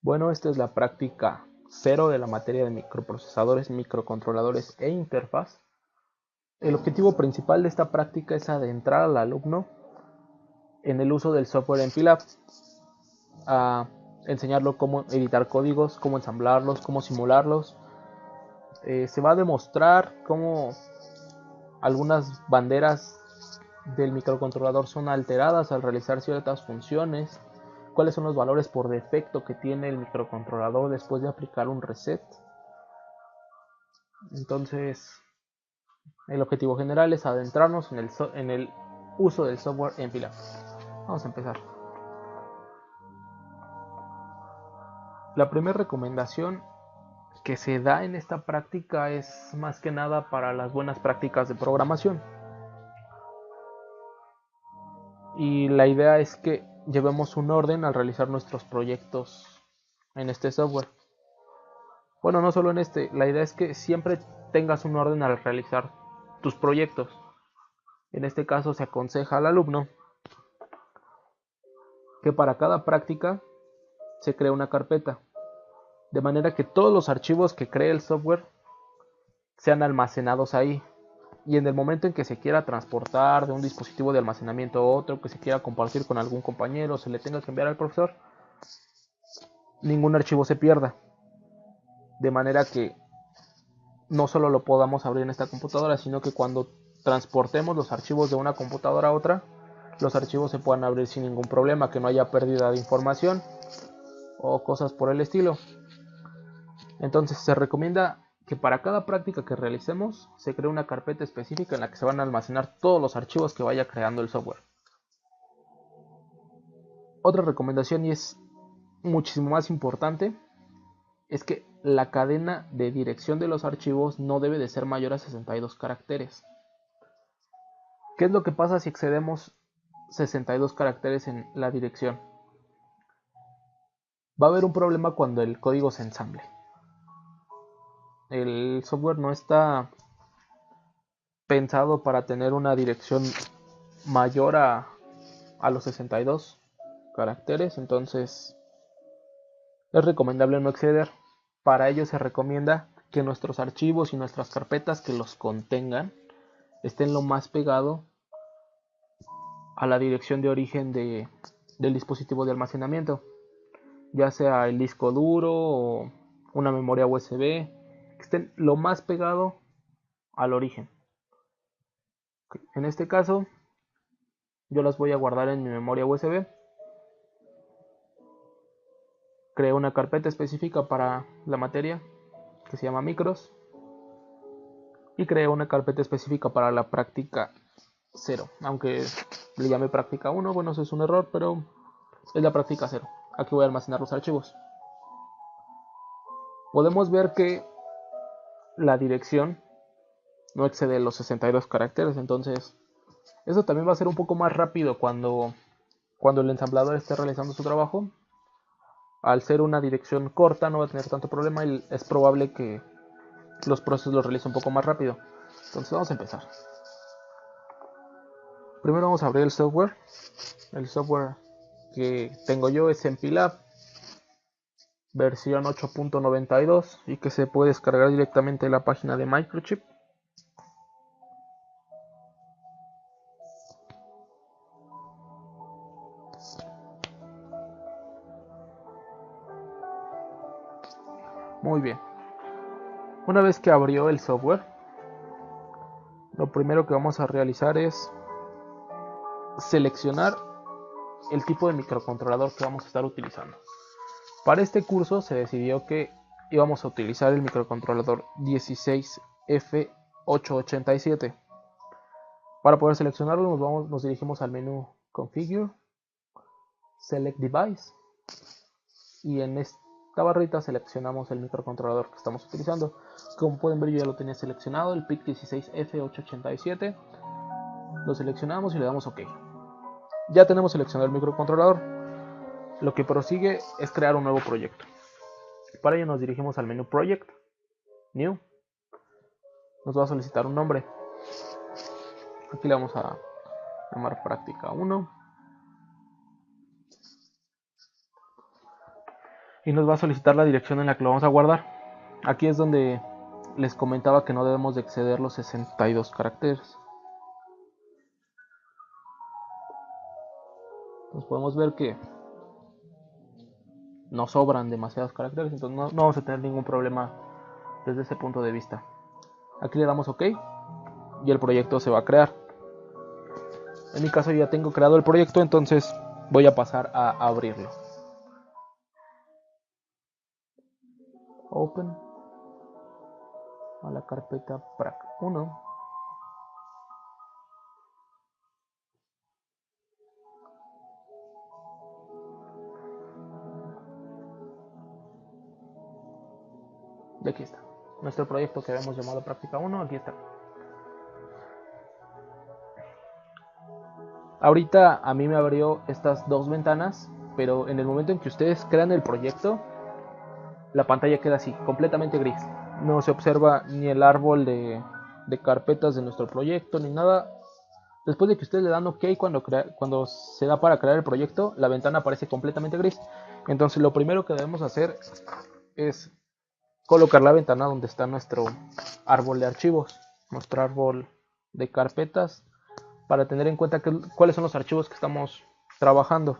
Bueno, esta es la práctica cero de la materia de microprocesadores, microcontroladores e interfaz. El objetivo principal de esta práctica es adentrar al alumno en el uso del software en MPLAB, a enseñarlo cómo editar códigos, cómo ensamblarlos, cómo simularlos. Se va a demostrar cómo algunas banderas del microcontrolador son alteradas al realizar ciertas funciones, cuáles son los valores por defecto que tiene el microcontrolador después de aplicar un reset. Entonces, el objetivo general es adentrarnos en el uso del software en MPLAB. Vamos a empezar. La primera recomendación que se da en esta práctica es más que nada para las buenas prácticas de programación. Y la idea es que llevemos un orden al realizar nuestros proyectos en este software. Bueno, no solo en este, la idea es que siempre tengas un orden al realizar tus proyectos. En este caso se aconseja al alumno que para cada práctica se cree una carpeta, de manera que todos los archivos que cree el software sean almacenados ahí. Y en el momento en que se quiera transportar de un dispositivo de almacenamiento a otro, que se quiera compartir con algún compañero, se le tenga que enviar al profesor, ningún archivo se pierda. De manera que no solo lo podamos abrir en esta computadora, sino que cuando transportemos los archivos de una computadora a otra, los archivos se puedan abrir sin ningún problema, que no haya pérdida de información o cosas por el estilo. Entonces se recomienda que para cada práctica que realicemos se cree una carpeta específica en la que se van a almacenar todos los archivos que vaya creando el software. Otra recomendación, y es muchísimo más importante, es que la cadena de dirección de los archivos no debe de ser mayor a 62 caracteres. ¿Qué es lo que pasa si excedemos 62 caracteres en la dirección? Va a haber un problema cuando el código se ensamble. El software no está pensado para tener una dirección mayor a los 62 caracteres, entonces es recomendable no exceder. Para ello se recomienda que nuestros archivos y nuestras carpetas que los contengan estén lo más pegado a la dirección de origen del dispositivo de almacenamiento, ya sea el disco duro o una memoria USB, que estén lo más pegado al origen. En este caso, yo las voy a guardar en mi memoria USB. Creo una carpeta específica para la materia que se llama micros y creo una carpeta específica para la práctica 0, aunque le llame práctica 1, bueno, eso es un error, pero es la práctica 0. Aquí voy a almacenar los archivos. Podemos ver que la dirección no excede los 62 caracteres, entonces eso también va a ser un poco más rápido cuando el ensamblador esté realizando su trabajo. Al ser una dirección corta no va a tener tanto problema y es probable que los procesos los realice un poco más rápido. Entonces vamos a empezar. Primero vamos a abrir el software. El software que tengo yo es MPLAB versión 8.92 y que se puede descargar directamente de la página de Microchip. Muy bien. Una vez que abrió el software, lo primero que vamos a realizar es seleccionar el tipo de microcontrolador que vamos a estar utilizando. Para este curso se decidió que íbamos a utilizar el microcontrolador 16F887. Para poder seleccionarlo nos dirigimos al menú Configure, Select Device y en esta barrita seleccionamos el microcontrolador que estamos utilizando. Como pueden ver, yo ya lo tenía seleccionado, el PIC 16F887. Lo seleccionamos y le damos OK. Ya tenemos seleccionado el microcontrolador. Lo que prosigue es crear un nuevo proyecto. Para ello nos dirigimos al menú Project, New. Nos va a solicitar un nombre. Aquí le vamos a llamar práctica 1. y nos va a solicitar la dirección en la que lo vamos a guardar. Aquí es donde les comentaba que no debemos de exceder los 62 caracteres. Entonces podemos ver que no sobran demasiados caracteres, entonces no vamos a tener ningún problema desde ese punto de vista. Aquí le damos OK y el proyecto se va a crear. En mi caso ya tengo creado el proyecto, entonces voy a pasar a abrirlo. Open a la carpeta prac 1. Y aquí está. Nuestro proyecto que habíamos llamado práctica 1, aquí está. Ahorita a mí me abrió estas dos ventanas, pero en el momento en que ustedes crean el proyecto, la pantalla queda así, completamente gris. No se observa ni el árbol de carpetas de nuestro proyecto, ni nada. Después de que ustedes le dan OK cuando se da para crear el proyecto, la ventana aparece completamente gris. Entonces lo primero que debemos hacer es colocar la ventana donde está nuestro árbol de archivos, nuestro árbol de carpetas, para tener en cuenta cuáles son los archivos que estamos trabajando.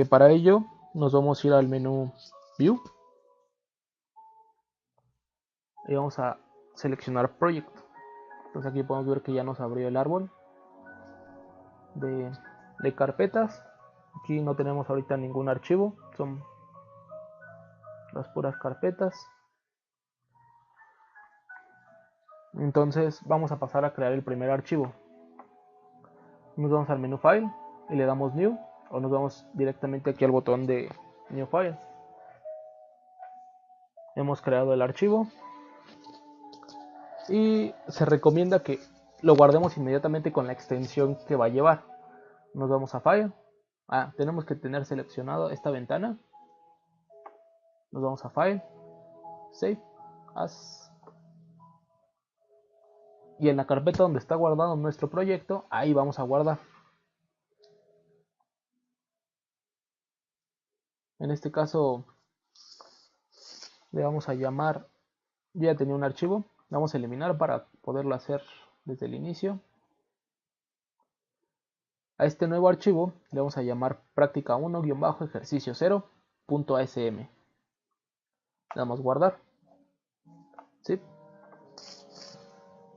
Para ello nos vamos a ir al menú View y vamos a seleccionar Project. Entonces aquí podemos ver que ya nos abrió el árbol de carpetas. Aquí no tenemos ahorita ningún archivo, son las puras carpetas. Entonces vamos a pasar a crear el primer archivo. Nos vamos al menú File y le damos New, o nos vamos directamente aquí al botón de New File. Hemos creado el archivo y se recomienda que lo guardemos inmediatamente con la extensión que va a llevar. Nos vamos a File. Tenemos que tener seleccionado esta ventana. Nos vamos a File, Save As, y en la carpeta donde está guardado nuestro proyecto, ahí vamos a guardar. En este caso le vamos a llamar, yo ya tenía un archivo, vamos a eliminar para poderlo hacer desde el inicio. A este nuevo archivo le vamos a llamar práctica 1-ejercicio 0.asm. Le damos guardar. ¿Sí?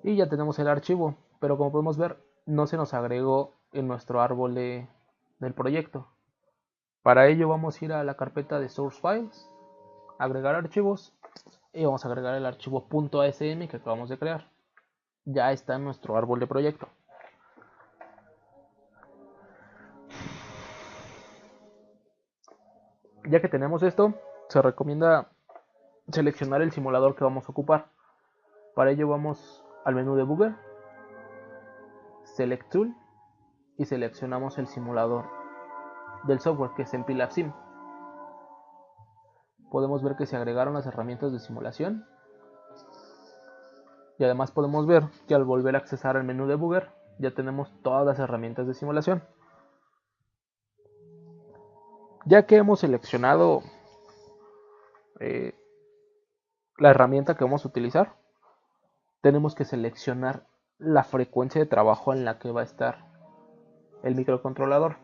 Y ya tenemos el archivo, pero como podemos ver no se nos agregó en nuestro árbol del proyecto. Para ello vamos a ir a la carpeta de Source Files, agregar archivos, y vamos a agregar el archivo .asm que acabamos de crear. Ya está en nuestro árbol de proyecto. Ya que tenemos esto, se recomienda seleccionar el simulador que vamos a ocupar. Para ello vamos al menú de Debugger, Select Tool, y seleccionamos el simulador del software, que es MPLAB Sim. Podemos ver que se agregaron las herramientas de simulación, y además podemos ver que al volver a accesar al menú de Debugger ya tenemos todas las herramientas de simulación. Ya que hemos seleccionado la herramienta que vamos a utilizar, tenemos que seleccionar la frecuencia de trabajo en la que va a estar el microcontrolador.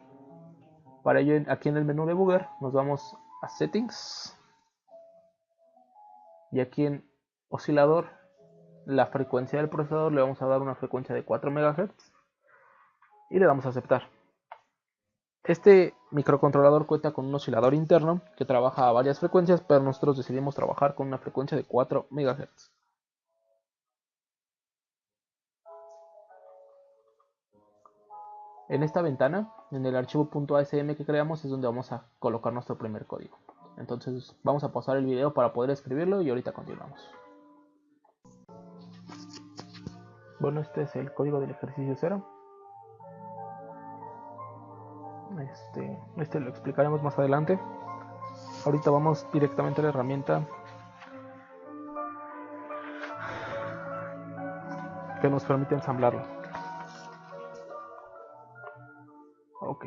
Para ello, aquí en el menú de Debugger nos vamos a Settings, y aquí en oscilador, la frecuencia del procesador le vamos a dar una frecuencia de 4 MHz y le damos a aceptar. Este microcontrolador cuenta con un oscilador interno que trabaja a varias frecuencias, pero nosotros decidimos trabajar con una frecuencia de 4 MHz. En esta ventana, en el archivo .asm que creamos, es donde vamos a colocar nuestro primer código. Entonces vamos a pausar el video para poder escribirlo y ahorita continuamos. Bueno, este es el código del ejercicio 0. Este lo explicaremos más adelante. Ahorita vamos directamente a la herramienta que nos permite ensamblarlo. Ok.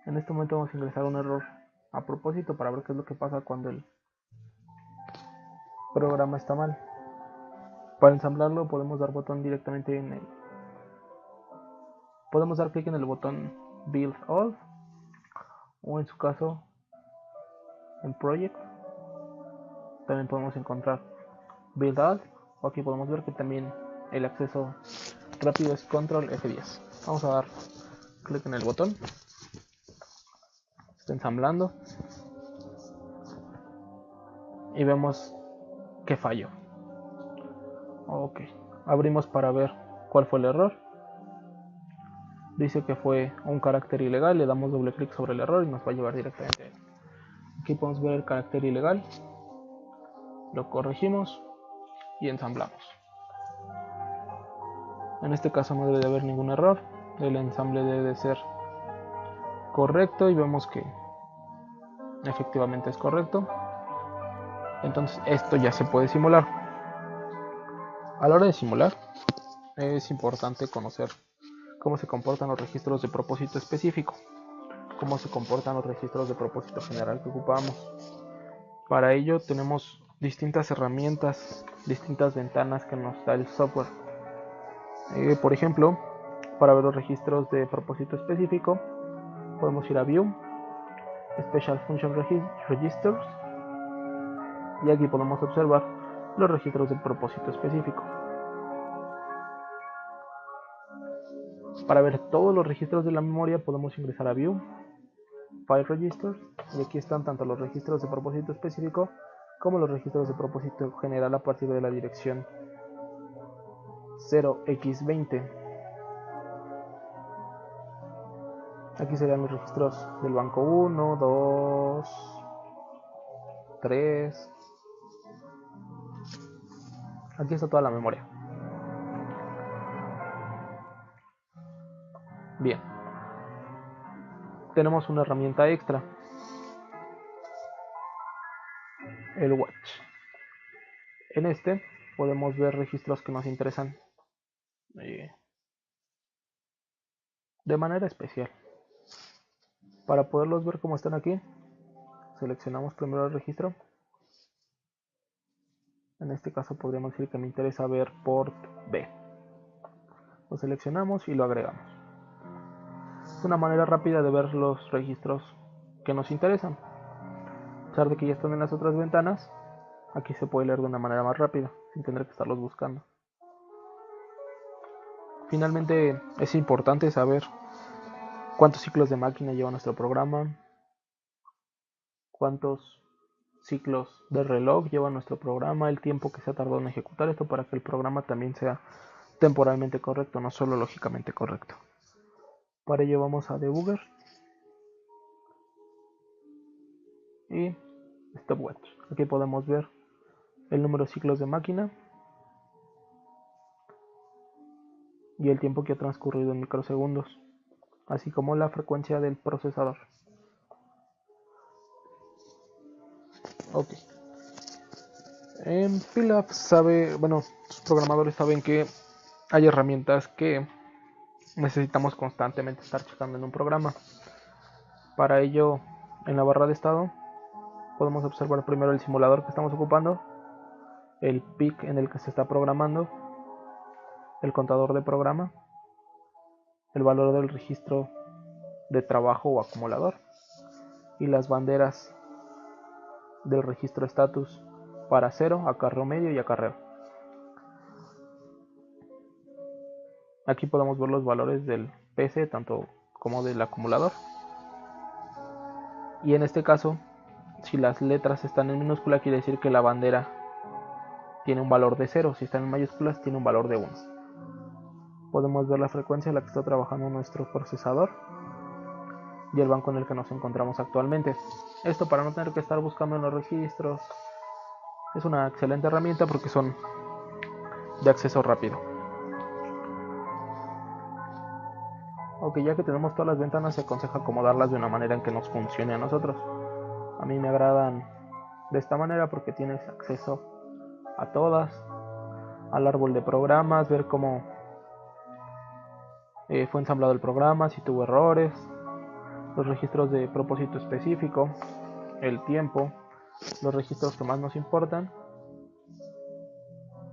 En este momento vamos a ingresar un error a propósito para ver qué es lo que pasa cuando el programa está mal. Para ensamblarlo podemos dar botón directamente en el... Podemos dar clic en el botón Build All, o en su caso en Project. También podemos encontrar Build All, o aquí podemos ver que también el acceso rápido es Control F10. Vamos a dar clic en el botón. Está ensamblando y vemos que falló. Ok, abrimos para ver cuál fue el error. Dice que fue un carácter ilegal, le damos doble clic sobre el error y nos va a llevar directamente a él. Aquí podemos ver el carácter ilegal, lo corregimos y ensamblamos. En este caso no debe de haber ningún error, el ensamble debe de ser correcto y vemos que efectivamente es correcto. Entonces esto ya se puede simular. A la hora de simular es importante conocer cómo se comportan los registros de propósito específico, cómo se comportan los registros de propósito general que ocupamos. Para ello tenemos distintas herramientas, distintas ventanas que nos da el software. Por ejemplo, para ver los registros de propósito específico, podemos ir a View, Special Function Registers, y aquí podemos observar los registros de propósito específico. Para ver todos los registros de la memoria podemos ingresar a View, File Registers, y aquí están tanto los registros de propósito específico como los registros de propósito general a partir de la dirección 0x20. Aquí serían los registros del banco 1, 2, 3. Aquí está toda la memoria. Bien. Tenemos una herramienta extra, el Watch. En este podemos ver registros que nos interesan de manera especial. Para poderlos ver como están aquí, seleccionamos primero el registro. En este caso podríamos decir que me interesa ver port B. Lo seleccionamos y lo agregamos. Es una manera rápida de ver los registros que nos interesan. A pesar de que ya están en las otras ventanas, aquí se puede leer de una manera más rápida, sin tener que estarlos buscando. Finalmente, es importante saber cuántos ciclos de máquina lleva nuestro programa, cuántos ciclos de reloj lleva nuestro programa, el tiempo que se ha tardado en ejecutar esto para que el programa también sea temporalmente correcto, no solo lógicamente correcto. Para ello vamos a Debugger y Stopwatch. Aquí podemos ver el número de ciclos de máquina y el tiempo que ha transcurrido en microsegundos, así como la frecuencia del procesador. Ok. En Pilaf sus programadores saben que hay herramientas que necesitamos constantemente estar checando en un programa. Para ello, en la barra de estado podemos observar primero el simulador que estamos ocupando, el PIC en el que se está programando, el contador de programa, el valor del registro de trabajo o acumulador y las banderas del registro status para 0, acarreo medio y acarreo. Aquí podemos ver los valores del PC tanto como del acumulador. Y en este caso, si las letras están en minúscula, quiere decir que la bandera tiene un valor de 0. Si están en mayúsculas, tiene un valor de 1. Podemos ver la frecuencia a la que está trabajando nuestro procesador y el banco en el que nos encontramos actualmente. Esto para no tener que estar buscando en los registros. Es una excelente herramienta porque son de acceso rápido. Ok, ya que tenemos todas las ventanas, se aconseja acomodarlas de una manera en que nos funcione a nosotros. A mí me agradan de esta manera porque tienes acceso a todas, al árbol de programas, ver cómo fue ensamblado el programa, si tuvo errores, los registros de propósito específico, el tiempo, los registros que más nos importan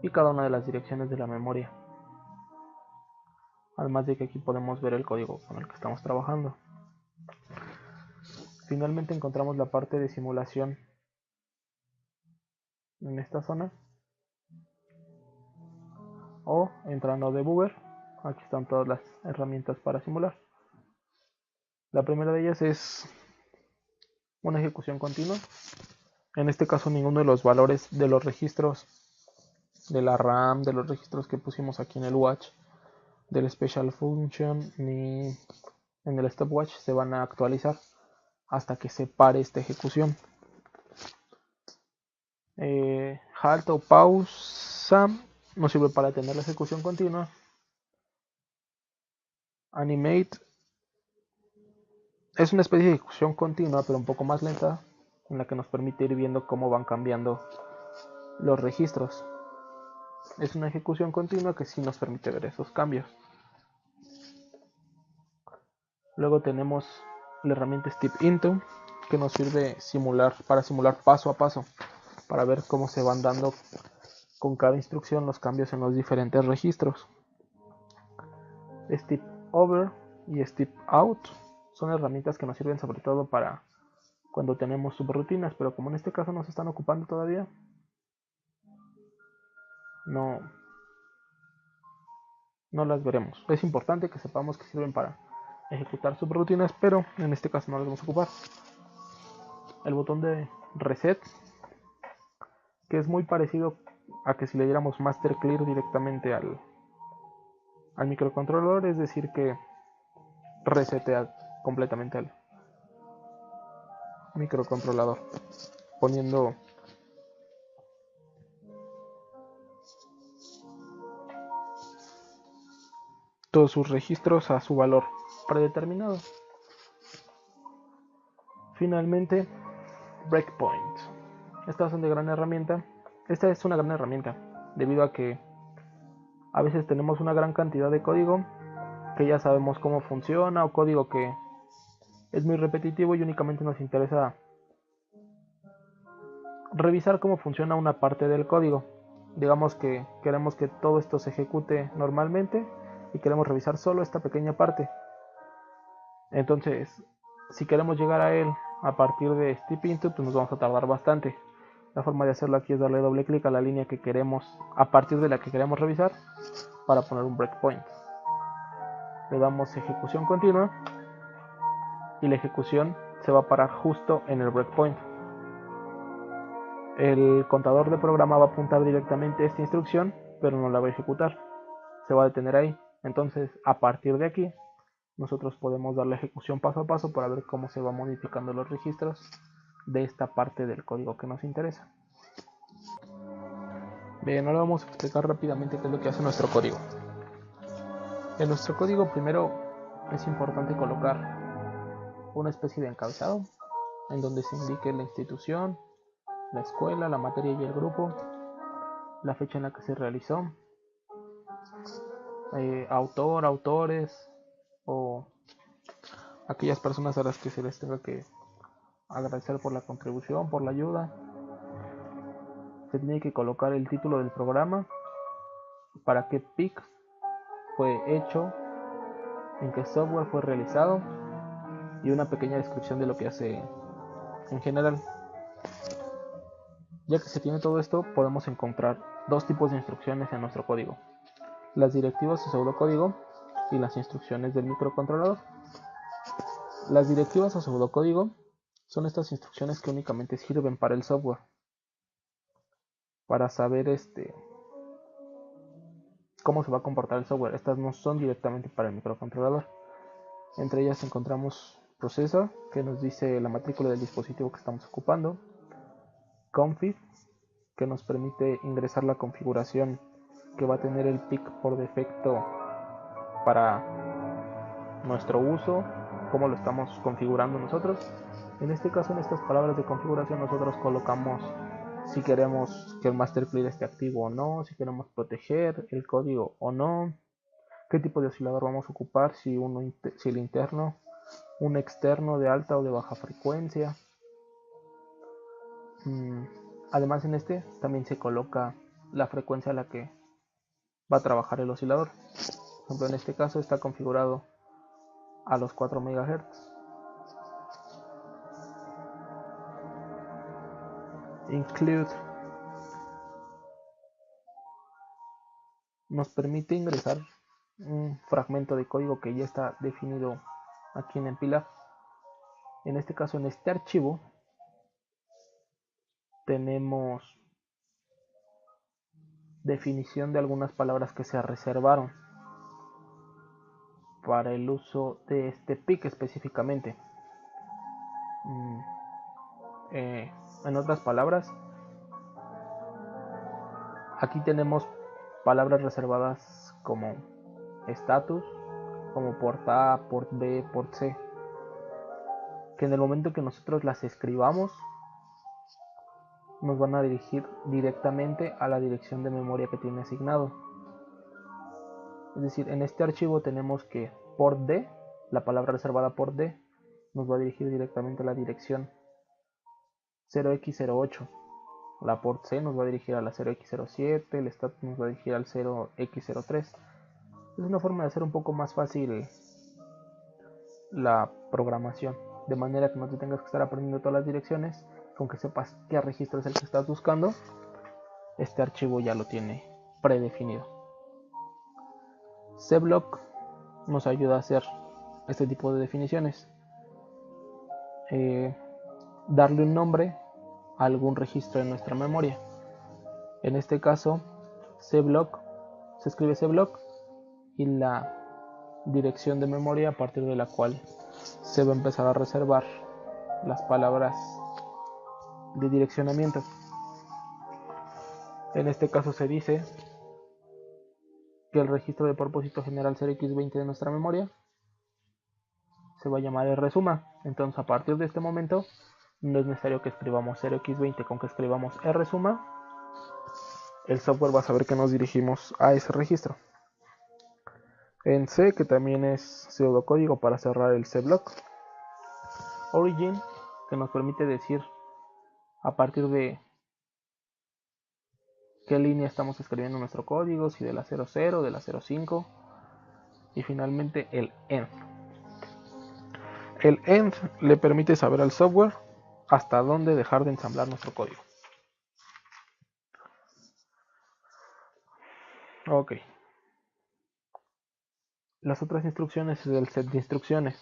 y cada una de las direcciones de la memoria. Además de que aquí podemos ver el código con el que estamos trabajando. Finalmente encontramos la parte de simulación en esta zona, o entrando a Debugger. Aquí están todas las herramientas para simular. La primera de ellas es una ejecución continua. En este caso ninguno de los valores de los registros de la RAM, de los registros que pusimos aquí en el watch, del special function, ni en el stopwatch se van a actualizar hasta que se pare esta ejecución. Halt o pausa nos sirve para tener la ejecución continua. Animate es una especie de ejecución continua, pero un poco más lenta, en la que nos permite ir viendo cómo van cambiando los registros. Es una ejecución continua que sí nos permite ver esos cambios. Luego tenemos la herramienta Step Into, que nos sirve para simular paso a paso, para ver cómo se van dando con cada instrucción los cambios en los diferentes registros. Step Over y Step Out son herramientas que nos sirven sobre todo para cuando tenemos subrutinas, pero como en este caso no se están ocupando todavía, no las veremos. Es importante que sepamos que sirven para ejecutar subrutinas, pero en este caso no las vamos a ocupar. El botón de Reset, que es muy parecido a que si le diéramos Master Clear directamente al microcontrolador, es decir que resetea completamente al microcontrolador, poniendo todos sus registros a su valor predeterminado. Finalmente, Breakpoint. Esta es una gran herramienta. Esta es una gran herramienta debido a que a veces tenemos una gran cantidad de código que ya sabemos cómo funciona, o código que es muy repetitivo y únicamente nos interesa revisar cómo funciona una parte del código. Digamos que queremos que todo esto se ejecute normalmente y queremos revisar solo esta pequeña parte. Entonces, si queremos llegar a él a partir de Step Into, pues nos vamos a tardar bastante. La forma de hacerlo aquí es darle doble clic a la línea que queremos, a partir de la que queremos revisar, para poner un breakpoint. Le damos ejecución continua y la ejecución se va a parar justo en el breakpoint. El contador de programa va a apuntar directamente a esta instrucción, pero no la va a ejecutar. Se va a detener ahí. Entonces, a partir de aquí, nosotros podemos dar la ejecución paso a paso para ver cómo se van modificando los registros de esta parte del código que nos interesa. Bien, ahora vamos a explicar rápidamente qué es lo que hace nuestro código. En nuestro código primero es importante colocar una especie de encabezado en donde se indique la institución, la escuela, la materia y el grupo, la fecha en la que se realizó, autor, autores o aquellas personas a las que se les tenga que agradecer por la contribución, por la ayuda. Se tiene que colocar el título del programa, para qué PIC fue hecho, en qué software fue realizado y una pequeña descripción de lo que hace en general. Ya que se tiene todo esto, podemos encontrar dos tipos de instrucciones en nuestro código: las directivas o pseudocódigo y las instrucciones del microcontrolador. Las directivas o pseudocódigo son estas instrucciones que únicamente sirven para el software, para saber cómo se va a comportar el software. Estas no son directamente para el microcontrolador. Entre ellas encontramos processor, que nos dice la matrícula del dispositivo que estamos ocupando; config, que nos permite ingresar la configuración que va a tener el PIC por defecto para nuestro uso, cómo lo estamos configurando nosotros. En este caso, en estas palabras de configuración, nosotros colocamos si queremos que el master clear esté activo o no, si queremos proteger el código o no, qué tipo de oscilador vamos a ocupar, si el interno un externo de alta o de baja frecuencia. Además, en este también se coloca la frecuencia a la que va a trabajar el oscilador. Por ejemplo, en este caso está configurado a los 4 MHz. Include nos permite ingresar un fragmento de código que ya está definido aquí en Empilab. En este caso, en este archivo tenemos definición de algunas palabras que se reservaron para el uso de este PIC específicamente. En otras palabras, aquí tenemos palabras reservadas como status, como port A, port B, port C, que en el momento que nosotros las escribamos nos van a dirigir directamente a la dirección de memoria que tiene asignado. Es decir, en este archivo tenemos que port D, la palabra reservada port D, nos va a dirigir directamente a la dirección 0x08. La port C nos va a dirigir a la 0x07, el status nos va a dirigir al 0x03. Es una forma de hacer un poco más fácil la programación, de manera que no te tengas que estar aprendiendo todas las direcciones, con que sepas qué registro es el que estás buscando. Este archivo ya lo tiene predefinido. Cblock nos ayuda a hacer este tipo de definiciones. Darle un nombre a algún registro en nuestra memoria. En este caso, cblock, se escribe cblock y la dirección de memoria a partir de la cual se va a empezar a reservar las palabras de direccionamiento. En este caso se dice que el registro de propósito general 0x20 de nuestra memoria se va a llamar rsuma. Entonces, a partir de este momento no es necesario que escribamos 0x20, con que escribamos rsuma el software va a saber que nos dirigimos a ese registro. En C, que también es pseudocódigo para cerrar el cblock. Origin, que nos permite decir a partir de qué línea estamos escribiendo nuestro código, si de la 00, de la 05. Y finalmente el end. El end le permite saber al software hasta dónde dejar de ensamblar nuestro código. Ok. Las otras instrucciones es el set de instrucciones.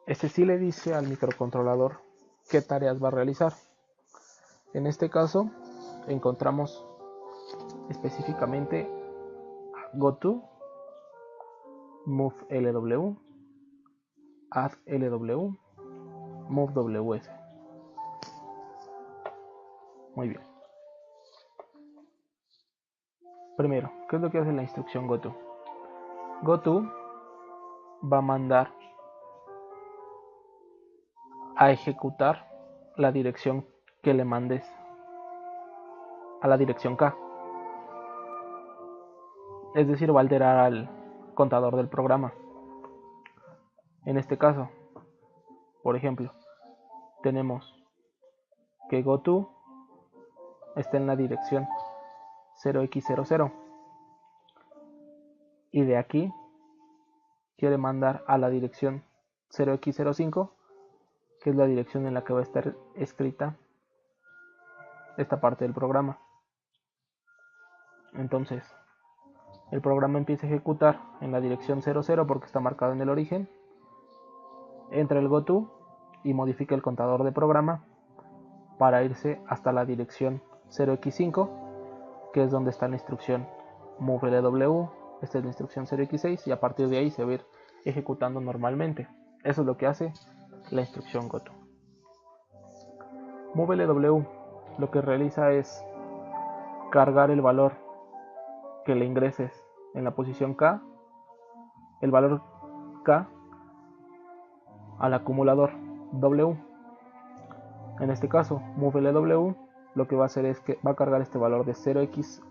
Este sí le dice al microcontrolador qué tareas va a realizar. En este caso encontramos específicamente goto, movelw, addlw, movews. Muy bien. Primero, ¿qué es lo que hace la instrucción goto? Goto va a mandar a ejecutar la dirección que le mandes a la dirección K. Es decir, va a alterar al contador del programa. En este caso, por ejemplo, tenemos que goto está en la dirección 0x00 y de aquí quiere mandar a la dirección 0x05, que es la dirección en la que va a estar escrita esta parte del programa. Entonces, el programa empieza a ejecutar en la dirección 00 porque está marcado en el origen, entra el goto y modifica el contador de programa para irse hasta la dirección 0x5, que es donde está la instrucción movelw. Esta es la instrucción 0x6 y a partir de ahí se va a ir ejecutando normalmente. Eso es lo que hace la instrucción goto. movelw lo que realiza es cargar el valor que le ingreses en la posición K, el valor K, al acumulador W. En este caso, movelw lo que va a hacer es que va a cargar este valor de 0xff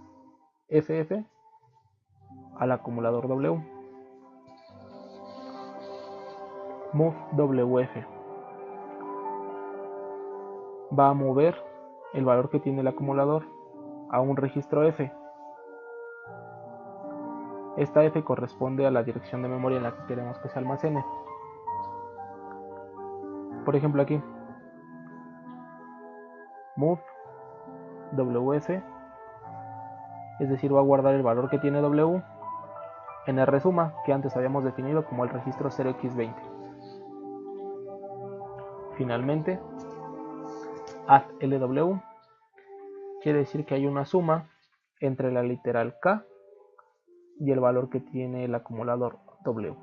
al acumulador W. move WF va a mover el valor que tiene el acumulador a un registro F. Esta F corresponde a la dirección de memoria en la que queremos que se almacene. Por ejemplo aquí, move WF, es decir, va a guardar el valor que tiene W en rsuma, que antes habíamos definido como el registro 0x20. Finalmente, add LW quiere decir que hay una suma entre la literal K y el valor que tiene el acumulador W.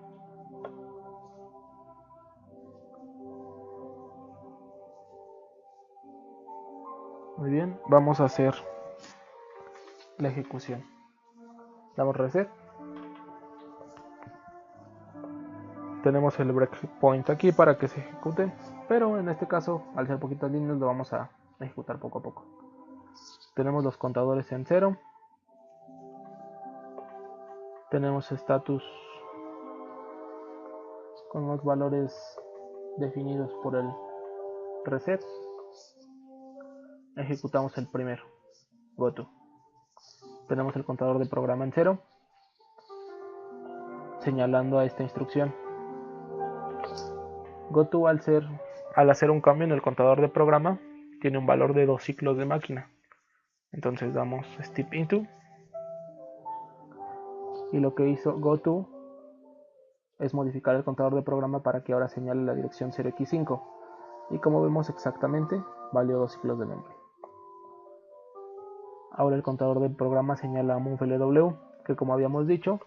Muy bien, vamos a hacer la ejecución. Damos reset. Tenemos el breakpoint aquí para que se ejecute, pero en este caso, al ser poquitas líneas, lo vamos a ejecutar poco a poco. Tenemos los contadores en 0. Tenemos status con los valores definidos por el reset. Ejecutamos el primero, goto. Tenemos el contador de programa en 0, señalando a esta instrucción. Goto, al hacer un cambio en el contador de programa, tiene un valor de 2 ciclos de máquina. Entonces damos step into, y lo que hizo goto es modificar el contador de programa para que ahora señale la dirección 0x5, y como vemos exactamente, valió 2 ciclos de memoria. Ahora el contador del programa señala a moveLW, que como habíamos dicho,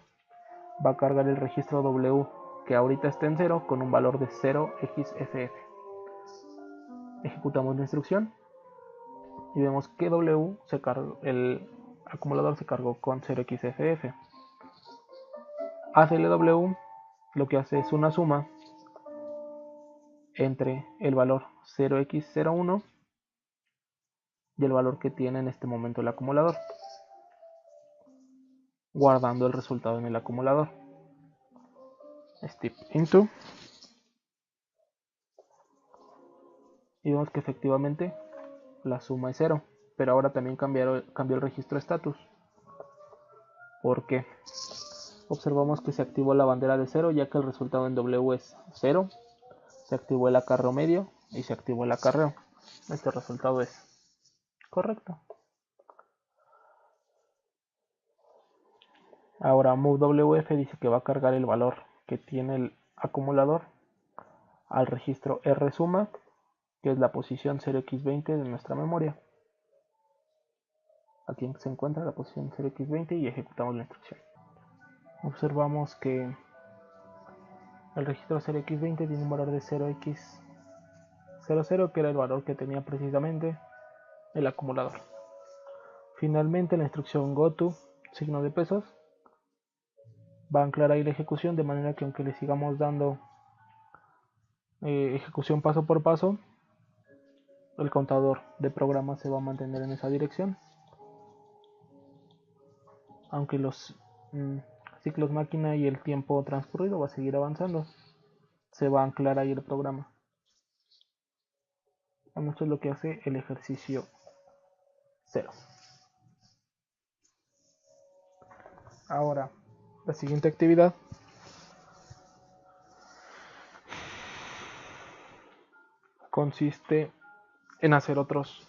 va a cargar el registro W que ahorita está en 0 con un valor de 0xff. Ejecutamos la instrucción y vemos que el acumulador se cargó con 0xff. ACLW lo que hace es una suma entre el valor 0x01 y el valor que tiene en este momento el acumulador, guardando el resultado en el acumulador. Step into, y vemos que efectivamente la suma es 0, pero ahora también cambió el registro status. ¿Por qué? Observamos que se activó la bandera de 0 ya que el resultado en W es 0, se activó el acarreo medio y se activó el acarreo. Este resultado es correcto. Ahora moveWF dice que va a cargar el valor que tiene el acumulador al registro rsuma, que es la posición 0x20 de nuestra memoria. Aquí se encuentra la posición 0x20 y ejecutamos la instrucción. Observamos que el registro 0x20 tiene un valor de 0x00, que era el valor que tenía precisamente el acumulador. Finalmente la instrucción goto, signo de pesos, va a anclar ahí la ejecución, de manera que aunque le sigamos dando ejecución paso por paso, el contador de programa se va a mantener en esa dirección, aunque los ciclos máquina y el tiempo transcurrido va a seguir avanzando. Se va a anclar ahí el programa. Esto es lo que hace el ejercicio 0. Ahora, la siguiente actividad consiste en hacer otros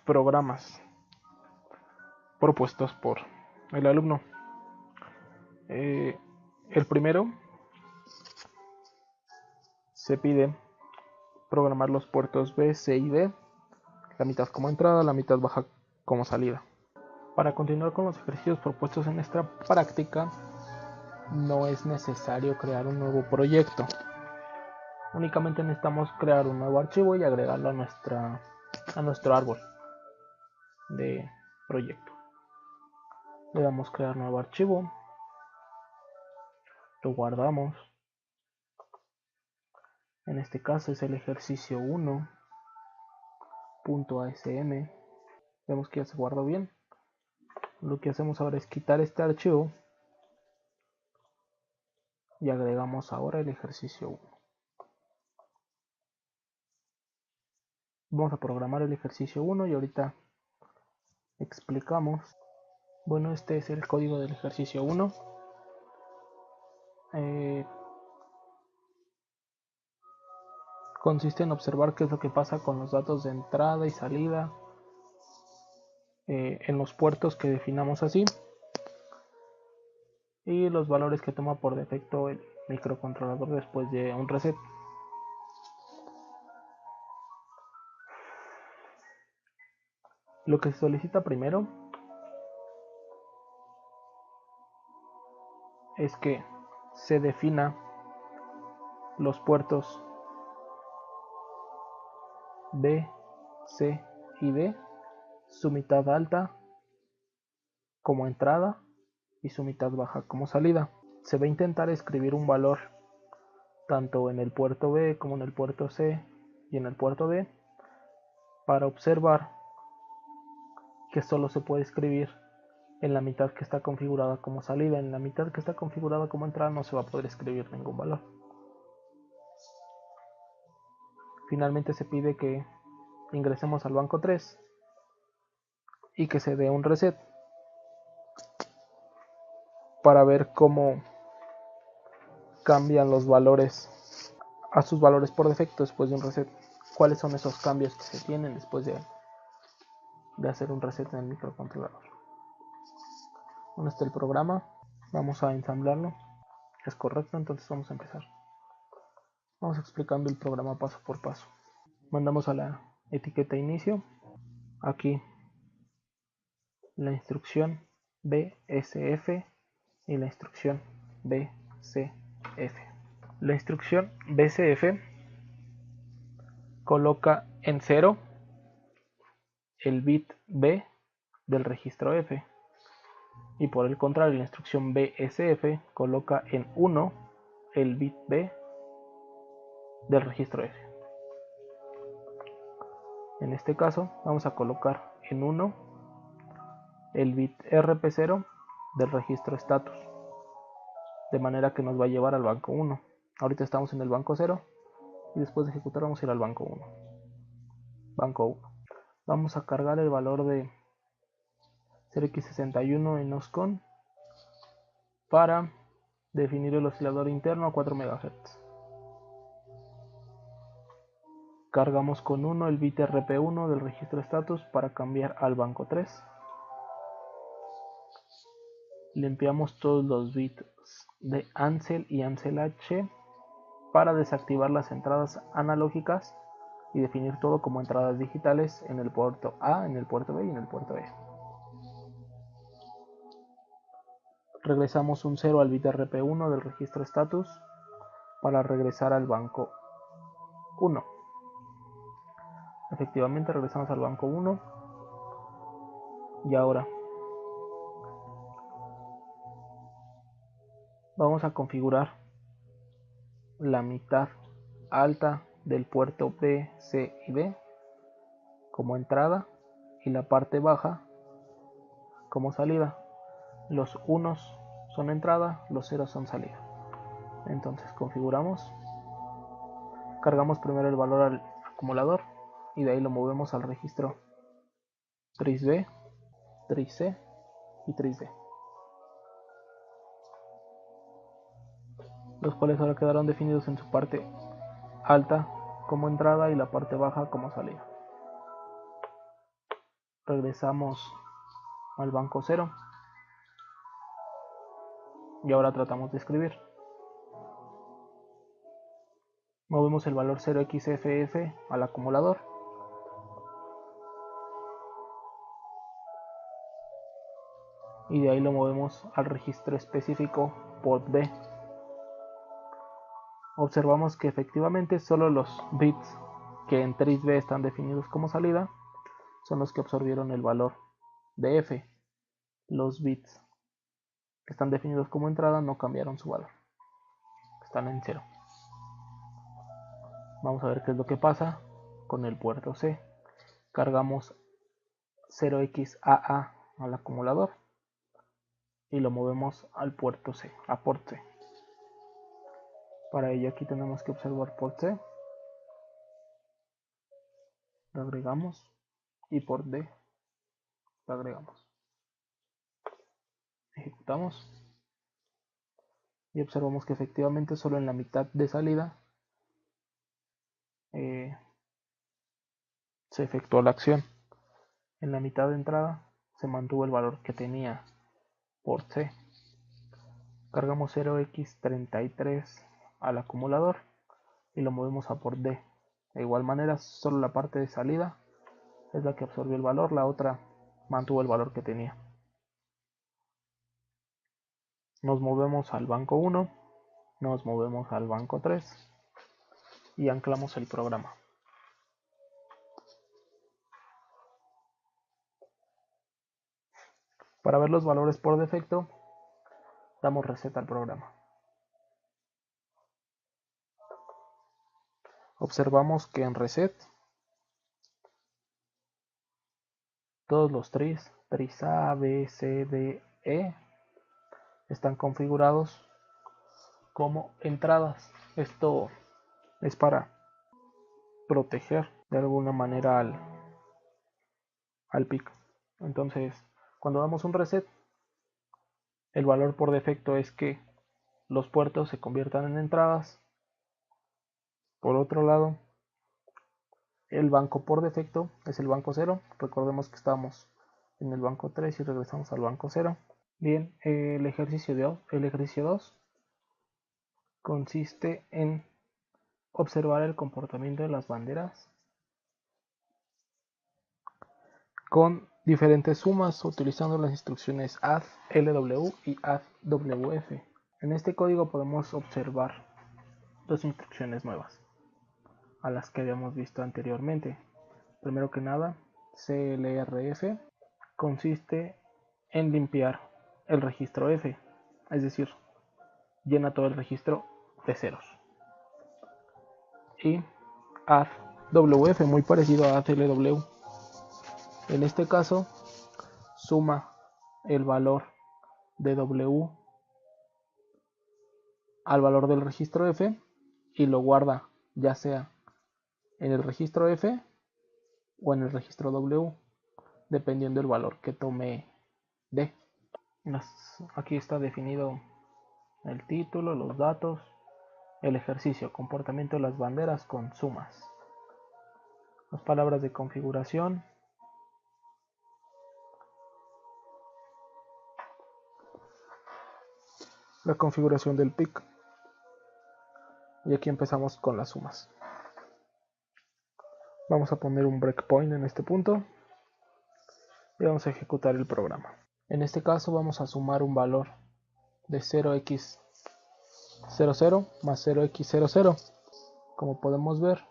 programas propuestos por el alumno. El primero se pide programar los puertos B, C y D, la mitad como entrada, la mitad baja como salida. Para continuar con los ejercicios propuestos en esta práctica, no es necesario crear un nuevo proyecto. Únicamente necesitamos crear un nuevo archivo y agregarlo a nuestro árbol de proyecto. Le damos crear nuevo archivo, lo guardamos. En este caso es el ejercicio 1.asm. Vemos que ya se guardó bien. Lo que hacemos ahora es quitar este archivo y agregamos ahora el ejercicio 1. Vamos a programar el ejercicio 1 y ahorita explicamos. Bueno, este es el código del ejercicio 1. Consiste en observar qué es lo que pasa con los datos de entrada y salida en los puertos que definamos así, y los valores que toma por defecto el microcontrolador después de un reset. Lo que se solicita primero es que se defina los puertos B, C y D, su mitad alta como entrada y su mitad baja como salida. Se va a intentar escribir un valor tanto en el puerto B como en el puerto C y en el puerto D, para observar que solo se puede escribir en la mitad que está configurada como salida. En la mitad que está configurada como entrada no se va a poder escribir ningún valor. Finalmente se pide que ingresemos al banco 3 y que se dé un reset para ver cómo cambian los valores a sus valores por defecto después de un reset. ¿Cuáles son esos cambios que se tienen después de hacer un reset en el microcontrolador? Bueno, está el programa. Vamos a ensamblarlo. Es correcto, entonces vamos a empezar. Vamos explicando el programa paso por paso. Mandamos a la etiqueta inicio. Aquí la instrucción BSF y la instrucción BCF. La instrucción BCF coloca en 0 el bit B del registro F, y por el contrario la instrucción BSF coloca en 1 el bit B del registro F. En este caso vamos a colocar en 1 el bit RP0 del registro status, de manera que nos va a llevar al banco 1. Ahorita estamos en el banco 0 y después de ejecutar vamos a ir al banco 1. Banco 1. Vamos a cargar el valor de 0x61 en OSCON para definir el oscilador interno a 4 MHz. Cargamos con 1 el bit RP1 del registro status para cambiar al banco 3. Limpiamos todos los bits de ANSEL y ANSEL H para desactivar las entradas analógicas y definir todo como entradas digitales en el puerto A, en el puerto B y en el puerto E. Regresamos un 0 al bit RP1 del registro status para regresar al banco 1. Efectivamente regresamos al banco 1 y ahora vamos a configurar la mitad alta del puerto B, C y D como entrada y la parte baja como salida. Los unos son entrada, los ceros son salida. Entonces configuramos, cargamos primero el valor al acumulador y de ahí lo movemos al registro tris B, tris C y tris D, los cuales ahora quedaron definidos en su parte alta como entrada y la parte baja como salida. Regresamos al banco 0 y ahora tratamos de escribir. Movemos el valor 0xFF al acumulador y de ahí lo movemos al registro específico port B. Observamos que efectivamente solo los bits que en tris B están definidos como salida son los que absorbieron el valor de F. Los bits que están definidos como entrada no cambiaron su valor, están en 0. Vamos a ver qué es lo que pasa con el puerto C. Cargamos 0xAA al acumulador y lo movemos al puerto C, a port C. Para ello aquí tenemos que observar port C. lo agregamos y por D lo agregamos. Ejecutamos y observamos que efectivamente solo en la mitad de salida se efectuó la acción. En la mitad de entrada se mantuvo el valor que tenía por C. Cargamos 0x33 al acumulador y lo movemos a por D. De igual manera, solo la parte de salida es la que absorbió el valor, la otra mantuvo el valor que tenía. Nos movemos al banco 1, nos movemos al banco 3 y anclamos el programa. Para ver los valores por defecto, damos reset al programa. Observamos que en reset todos los tris A, B, C, D, E, están configurados como entradas. Esto es para proteger de alguna manera al PIC. Entonces, cuando damos un reset, el valor por defecto es que los puertos se conviertan en entradas. Por otro lado, el banco por defecto es el banco 0. Recordemos que estamos en el banco 3 y regresamos al banco 0. Bien, el ejercicio 2 consiste en observar el comportamiento de las banderas con diferentes sumas utilizando las instrucciones add LW y add WF. En este código podemos observar dos instrucciones nuevas a las que habíamos visto anteriormente. Primero que nada, CLRF consiste en limpiar el registro F, es decir, llena todo el registro de ceros. Y addWF, muy parecido a addLW. En este caso, suma el valor de W al valor del registro F y lo guarda ya sea en el registro F o en el registro W, dependiendo del valor que tome D. Aquí está definido el título, los datos, el ejercicio, comportamiento de las banderas con sumas. Las palabras de configuración, la configuración del PIC. Y aquí empezamos con las sumas. Vamos a poner un breakpoint en este punto y vamos a ejecutar el programa. En este caso vamos a sumar un valor de 0x00 más 0x00. Como podemos ver,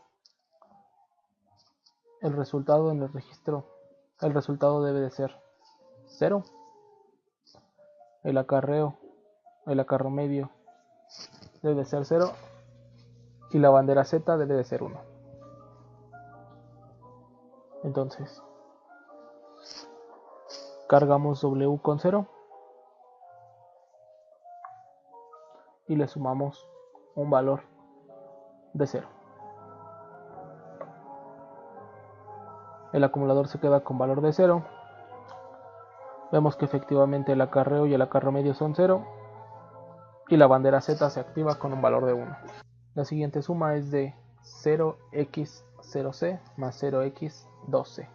el resultado en el registro, el resultado debe de ser 0. El acarreo medio debe de ser 0 y la bandera Z debe de ser 1. Entonces, cargamos W con 0 y le sumamos un valor de 0. El acumulador se queda con valor de 0. Vemos que efectivamente el acarreo y el acarreo medio son 0 y la bandera Z se activa con un valor de 1. La siguiente suma es de 0x0c más 0x2c.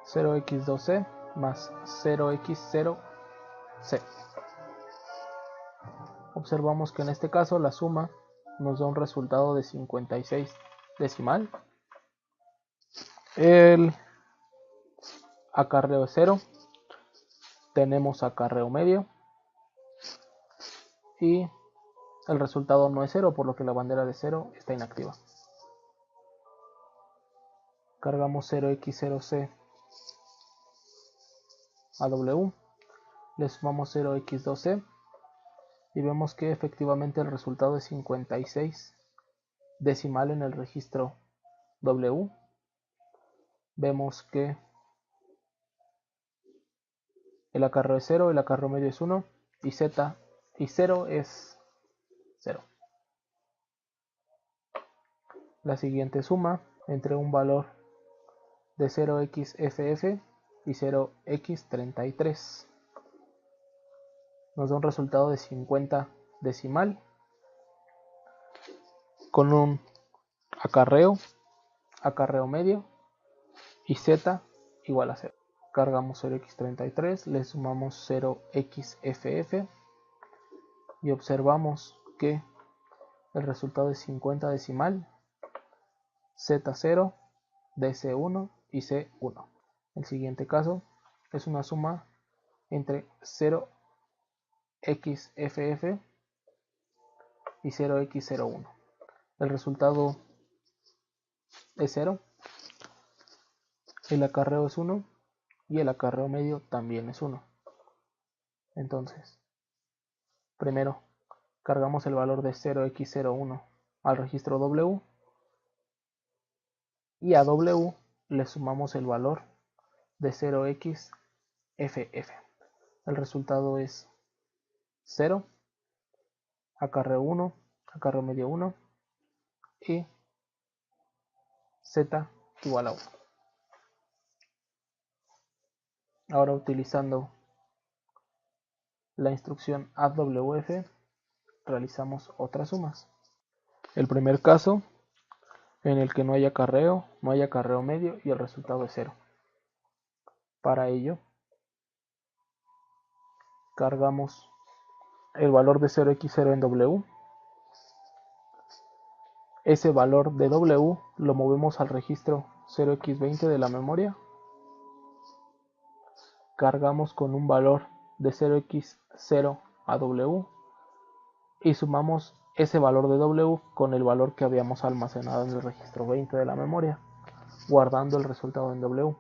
0x2c más 0x0c. Observamos que en este caso la suma nos da un resultado de 56 decimal. El acarreo es 0. Tenemos acarreo medio. Y el resultado no es 0, por lo que la bandera de 0 está inactiva. Cargamos 0x0c a W. Le sumamos 0x2c. Y vemos que efectivamente el resultado es 56 decimal en el registro W. Vemos que el acarreo es 0, el acarreo medio es 1 y Z y 0 es 0. La siguiente suma entre un valor de 0xFF y 0x33. Nos da un resultado de 50 decimal con un acarreo medio y z igual a 0. Cargamos 0x33, le sumamos 0xFF y observamos que el resultado es 50 decimal, Z0, DC1 y C1. El siguiente caso es una suma entre 0xFF y 0x01. El resultado es 0, el acarreo es 1 y el acarreo medio también es 1. Entonces, primero cargamos el valor de 0x01 al registro W y a W le sumamos el valor de 0xFF. El resultado es 0, acarreo 1, acarreo medio 1 y z igual a 1. Ahora, utilizando la instrucción addWF, realizamos otras sumas. El primer caso, en el que no hay acarreo medio y el resultado es 0. Para ello, cargamos el valor de 0x0 en W. Ese valor de W lo movemos al registro 0x20 de la memoria. Cargamos con un valor de 0x0 a W y sumamos ese valor de W con el valor que habíamos almacenado en el registro 20 de la memoria, guardando el resultado en W.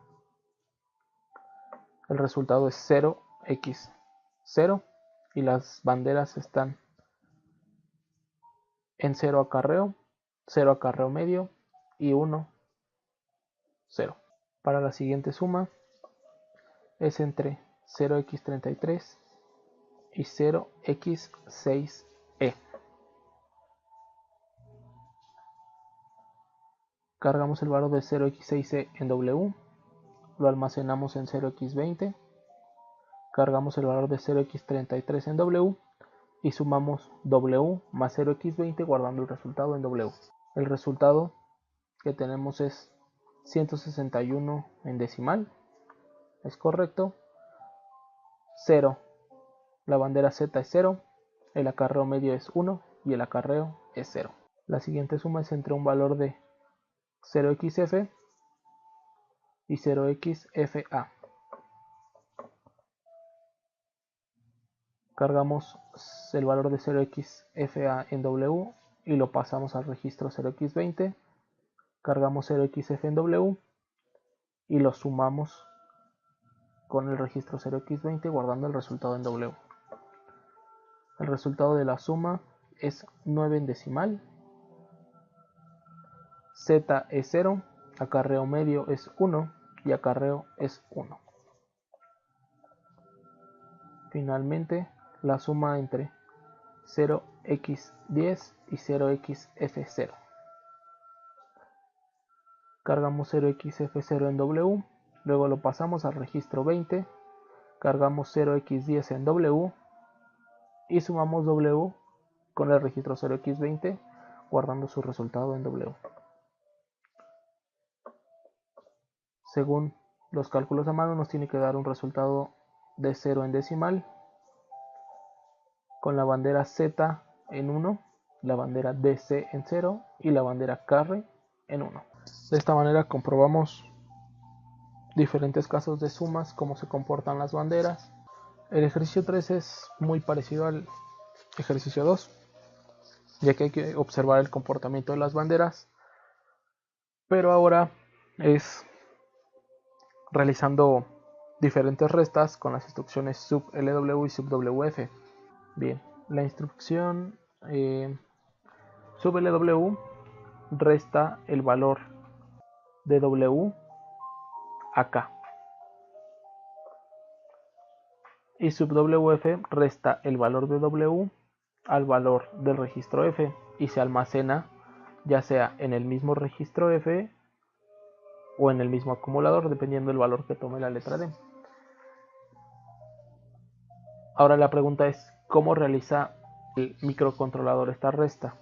El resultado es 0x0 y las banderas están en 0 acarreo medio y 1, 0. Para la siguiente suma es entre 0x33 y 0x6e. Cargamos el valor de 0x6e en W, lo almacenamos en 0x20, cargamos el valor de 0x33 en W y sumamos W más 0x20 guardando el resultado en W. El resultado que tenemos es 161 en decimal, es correcto. 0, la bandera Z es 0, el acarreo medio es 1 y el acarreo es 0. La siguiente suma es entre un valor de 0xF y 0xFA. Cargamos el valor de 0xFA en W y lo pasamos al registro 0x20. Cargamos 0xF en W y lo sumamos con el registro 0x20 guardando el resultado en W. El resultado de la suma es 9 en decimal. Z es 0, acarreo medio es 1 y acarreo es 1. Finalmente, la suma entre 0x10 y 0xF0. Cargamos 0xF0 en W, luego lo pasamos al registro 20, cargamos 0x10 en W y sumamos W con el registro 0x20 guardando su resultado en W. Según los cálculos a mano nos tiene que dar un resultado de 0 en decimal, con la bandera Z en 1, la bandera DC en 0 y la bandera carry en 1. De esta manera comprobamos diferentes casos de sumas, cómo se comportan las banderas. El ejercicio 3 es muy parecido al ejercicio 2, ya que hay que observar el comportamiento de las banderas, pero ahora es realizando diferentes restas con las instrucciones sub-LW y sub-WF. Bien, la instrucción sub-LW resta el valor de W a K y sub-WF resta el valor de W al valor del registro F y se almacena ya sea en el mismo registro F o en el mismo acumulador, dependiendo del valor que tome la letra D. Ahora la pregunta es, ¿cómo realiza el microcontrolador esta resta?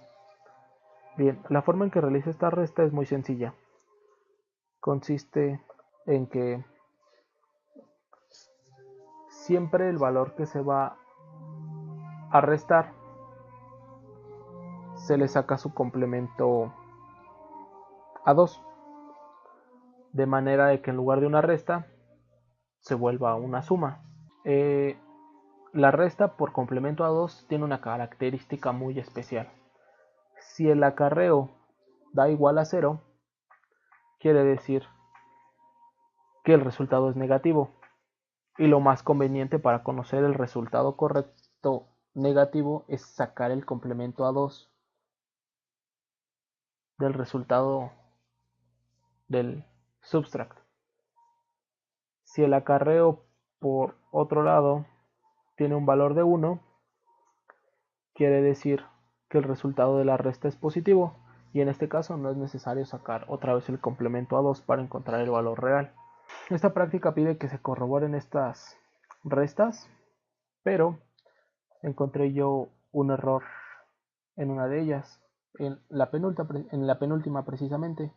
Bien, la forma en que realiza esta resta es muy sencilla. Consiste en que siempre el valor que se va a restar se le saca su complemento a 2, de manera de que en lugar de una resta se vuelva una suma. La resta por complemento a 2 tiene una característica muy especial. Si el acarreo da igual a 0, quiere decir que el resultado es negativo. Y lo más conveniente para conocer el resultado correcto negativo es sacar el complemento a 2 del resultado del subtract. Si el acarreo, por otro lado, tiene un valor de 1, quiere decir que el resultado de la resta es positivo, y en este caso no es necesario sacar otra vez el complemento a 2 para encontrar el valor real. Esta práctica pide que se corroboren estas restas, pero encontré yo un error en una de ellas, en la penúltima precisamente,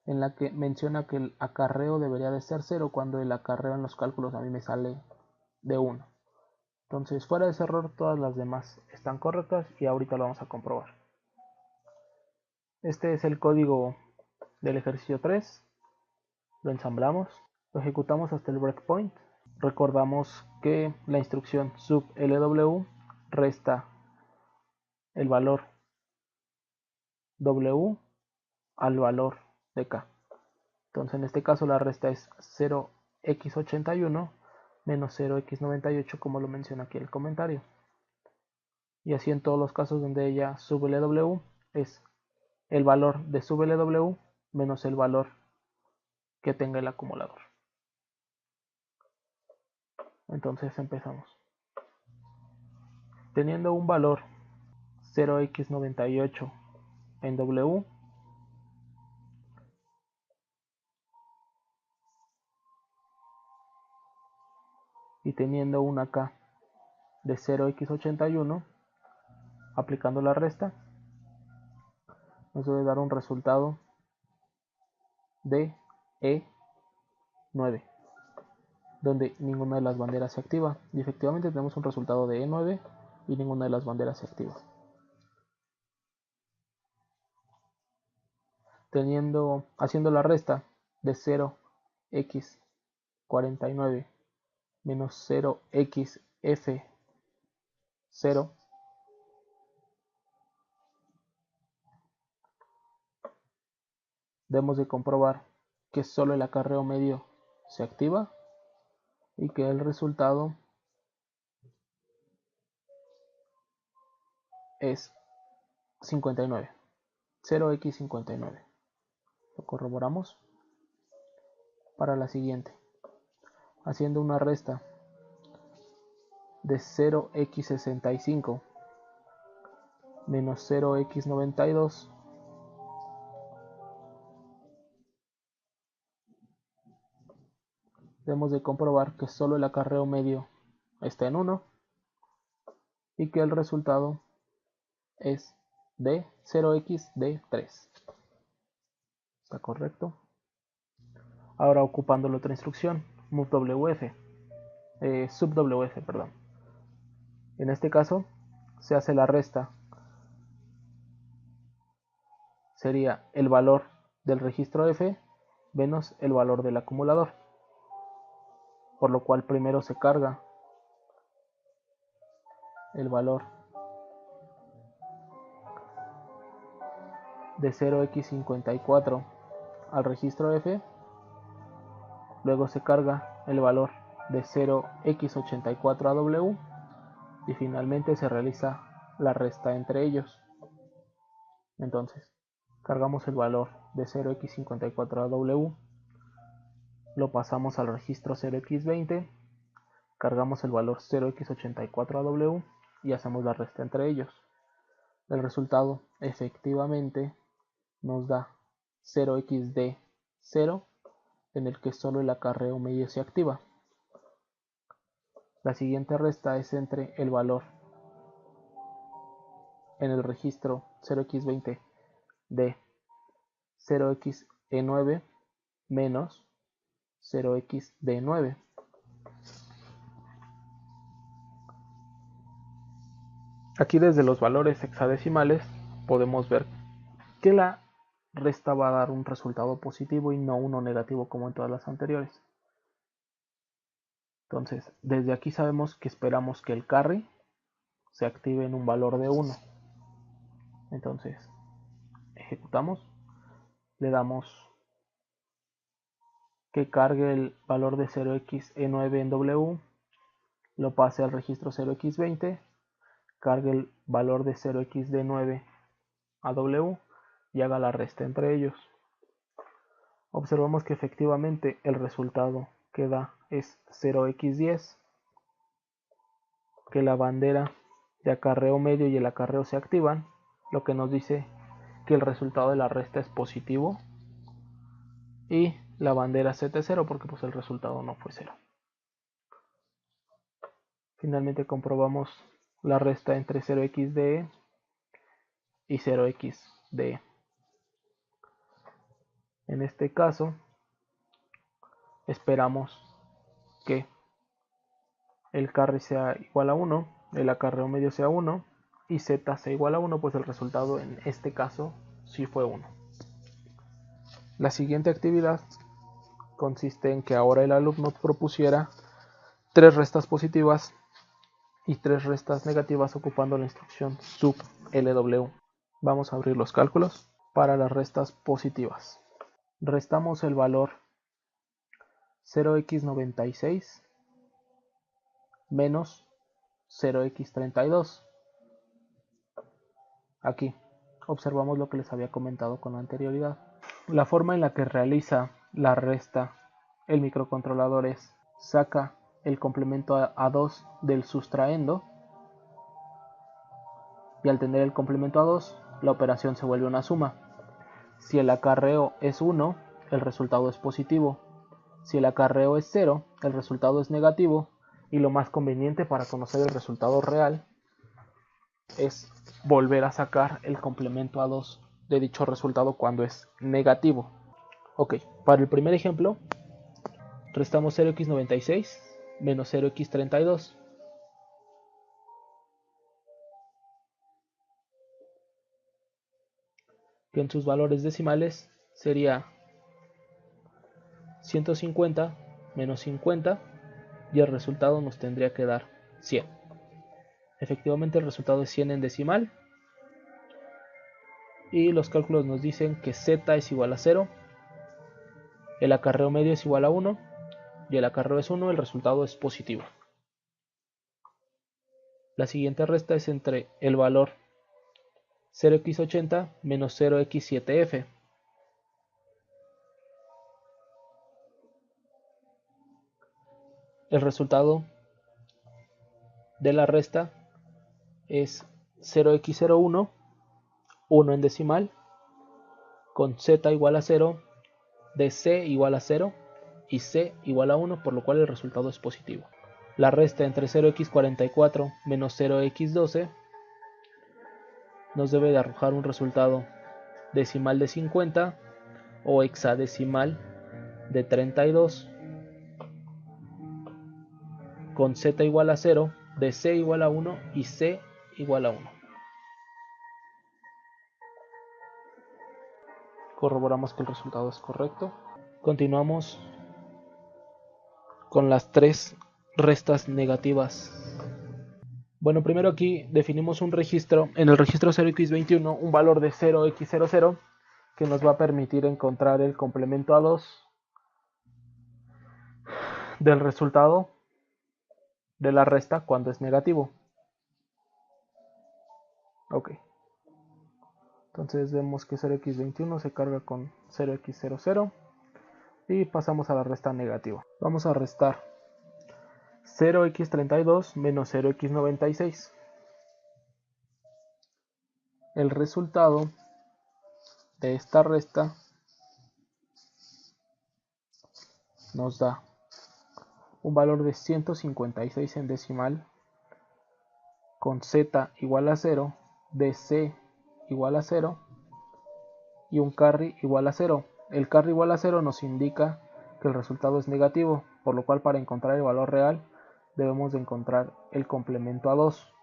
en la que menciona que el acarreo debería de ser 0 cuando el acarreo en los cálculos a mí me sale de 1. Entonces, fuera de ese error, todas las demás están correctas y ahorita lo vamos a comprobar. Este es el código del ejercicio 3. Lo ensamblamos, lo ejecutamos hasta el breakpoint. Recordamos que la instrucción sub-lw resta el valor w al valor de k. Entonces en este caso la resta es 0x81 menos 0x98, como lo menciona aquí el comentario. Y así en todos los casos donde ella sub LW es el valor de sub LW menos el valor que tenga el acumulador. Entonces empezamos. Teniendo un valor 0x98 en W, y teniendo una K de 0x81, aplicando la resta, nos debe dar un resultado de E9, donde ninguna de las banderas se activa. Y efectivamente tenemos un resultado de E9 y ninguna de las banderas se activa. Haciendo la resta de 0x49 menos 0xf0, debemos de comprobar que solo el acarreo medio se activa y que el resultado es 59, 0x59. Lo corroboramos para la siguiente, haciendo una resta de 0x65 menos 0x92, debemos de comprobar que solo el acarreo medio está en 1 y que el resultado es de 0x de 3. ¿Está correcto? Ahora ocupando la otra instrucción, movewf, subwf, perdón. En este caso se hace la resta, sería el valor del registro F menos el valor del acumulador, por lo cual primero se carga el valor de 0x54 al registro F, luego se carga el valor de 0x84 a W y finalmente se realiza la resta entre ellos. Entonces cargamos el valor de 0x54 a W, lo pasamos al registro 0x20, cargamos el valor 0x84 a W y hacemos la resta entre ellos. El resultado efectivamente nos da 0xd0 en el que solo el acarreo medio se activa. La siguiente resta es entre el valor en el registro 0x20 de 0xE9 menos 0xD9. Aquí desde los valores hexadecimales podemos ver que la resta va a dar un resultado positivo y no uno negativo como en todas las anteriores. Entonces, desde aquí sabemos que esperamos que el carry se active en un valor de 1. Entonces, ejecutamos, le damos que cargue el valor de 0xE9 en W, lo pase al registro 0x20, cargue el valor de 0xD9 a W y haga la resta entre ellos. Observamos que efectivamente el resultado que da es 0x10, que la bandera de acarreo medio y el acarreo se activan, lo que nos dice que el resultado de la resta es positivo, y la bandera CT0 porque pues el resultado no fue 0. Finalmente comprobamos la resta entre 0xDE y 0xDE. En este caso esperamos que el carry sea igual a 1, el acarreo medio sea 1 y Z sea igual a 1, pues el resultado en este caso sí fue 1. La siguiente actividad consiste en que ahora el alumno propusiera 3 restas positivas y 3 restas negativas ocupando la instrucción sub LW. Vamos a abrir los cálculos. Para las restas positivas, restamos el valor 0x96 menos 0x32. Aquí observamos lo que les había comentado con anterioridad. La forma en la que realiza la resta el microcontrolador es: saca el complemento A2 del sustraendo, y al tener el complemento A2, la operación se vuelve una suma. Si el acarreo es 1, el resultado es positivo. Si el acarreo es 0, el resultado es negativo. Y lo más conveniente para conocer el resultado real es volver a sacar el complemento A2 de dicho resultado cuando es negativo. Ok, para el primer ejemplo, restamos 0x96 menos 0x32. Que en sus valores decimales sería 150 menos 50, y el resultado nos tendría que dar 100. Efectivamente el resultado es 100 en decimal, y los cálculos nos dicen que Z es igual a 0, el acarreo medio es igual a 1 y el acarreo es 1, el resultado es positivo. La siguiente resta es entre el valor 0x80 menos 0x7f. El resultado de la resta es 0x01, 1 en decimal, con z igual a 0, dc igual a 0 y c igual a 1, por lo cual el resultado es positivo. La resta entre 0x44 menos 0x12 nos debe de arrojar un resultado decimal de 50 o hexadecimal de 32, con z igual a 0, dc igual a 1 y c igual a 1. Corroboramos que el resultado es correcto. Continuamos con las 3 restas negativas. Bueno, primero aquí definimos un registro, en el registro 0x21, un valor de 0x00, que nos va a permitir encontrar el complemento A2 del resultado de la resta cuando es negativo. Ok. Entonces vemos que 0x21 se carga con 0x00 y pasamos a la resta negativa. Vamos a restar 0x32 menos 0x96. El resultado de esta resta nos da un valor de 156 en decimal, con z igual a 0, dc igual a 0 y un carry igual a 0. El carry igual a 0 nos indica que el resultado es negativo, por lo cual para encontrar el valor real debemos de encontrar el complemento a 2.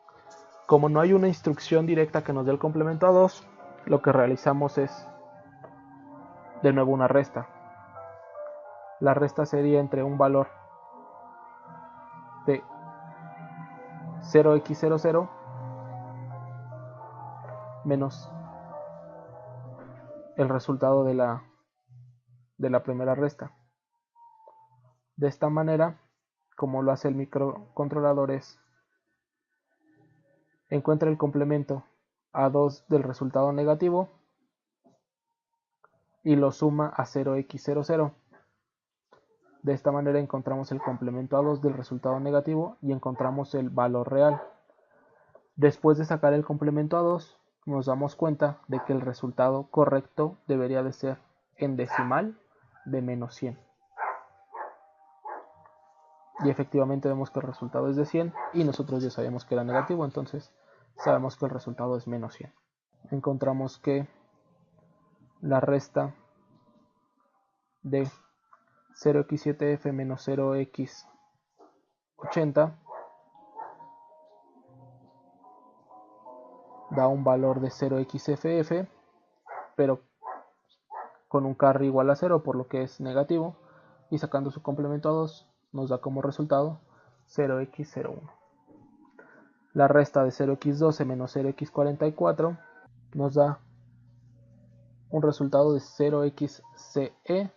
Como no hay una instrucción directa que nos dé el complemento a 2, lo que realizamos es de nuevo una resta. La resta sería entre un valor de 0x00 menos el resultado de la primera resta. De esta manera, como lo hace el microcontrolador, es encuentra el complemento a 2 del resultado negativo y lo suma a 0x00. De esta manera encontramos el complemento a 2 del resultado negativo y encontramos el valor real. Después de sacar el complemento a 2, nos damos cuenta de que el resultado correcto debería de ser en decimal de menos 100. Y efectivamente vemos que el resultado es de 100 y nosotros ya sabíamos que era negativo, entonces sabemos que el resultado es menos 100. Encontramos que la resta de 0x7f menos 0x80 da un valor de 0xff, pero con un carry igual a 0, por lo que es negativo, y sacando su complemento a 2 nos da como resultado 0x01. La resta de 0x12 menos 0x44 nos da un resultado de 0xce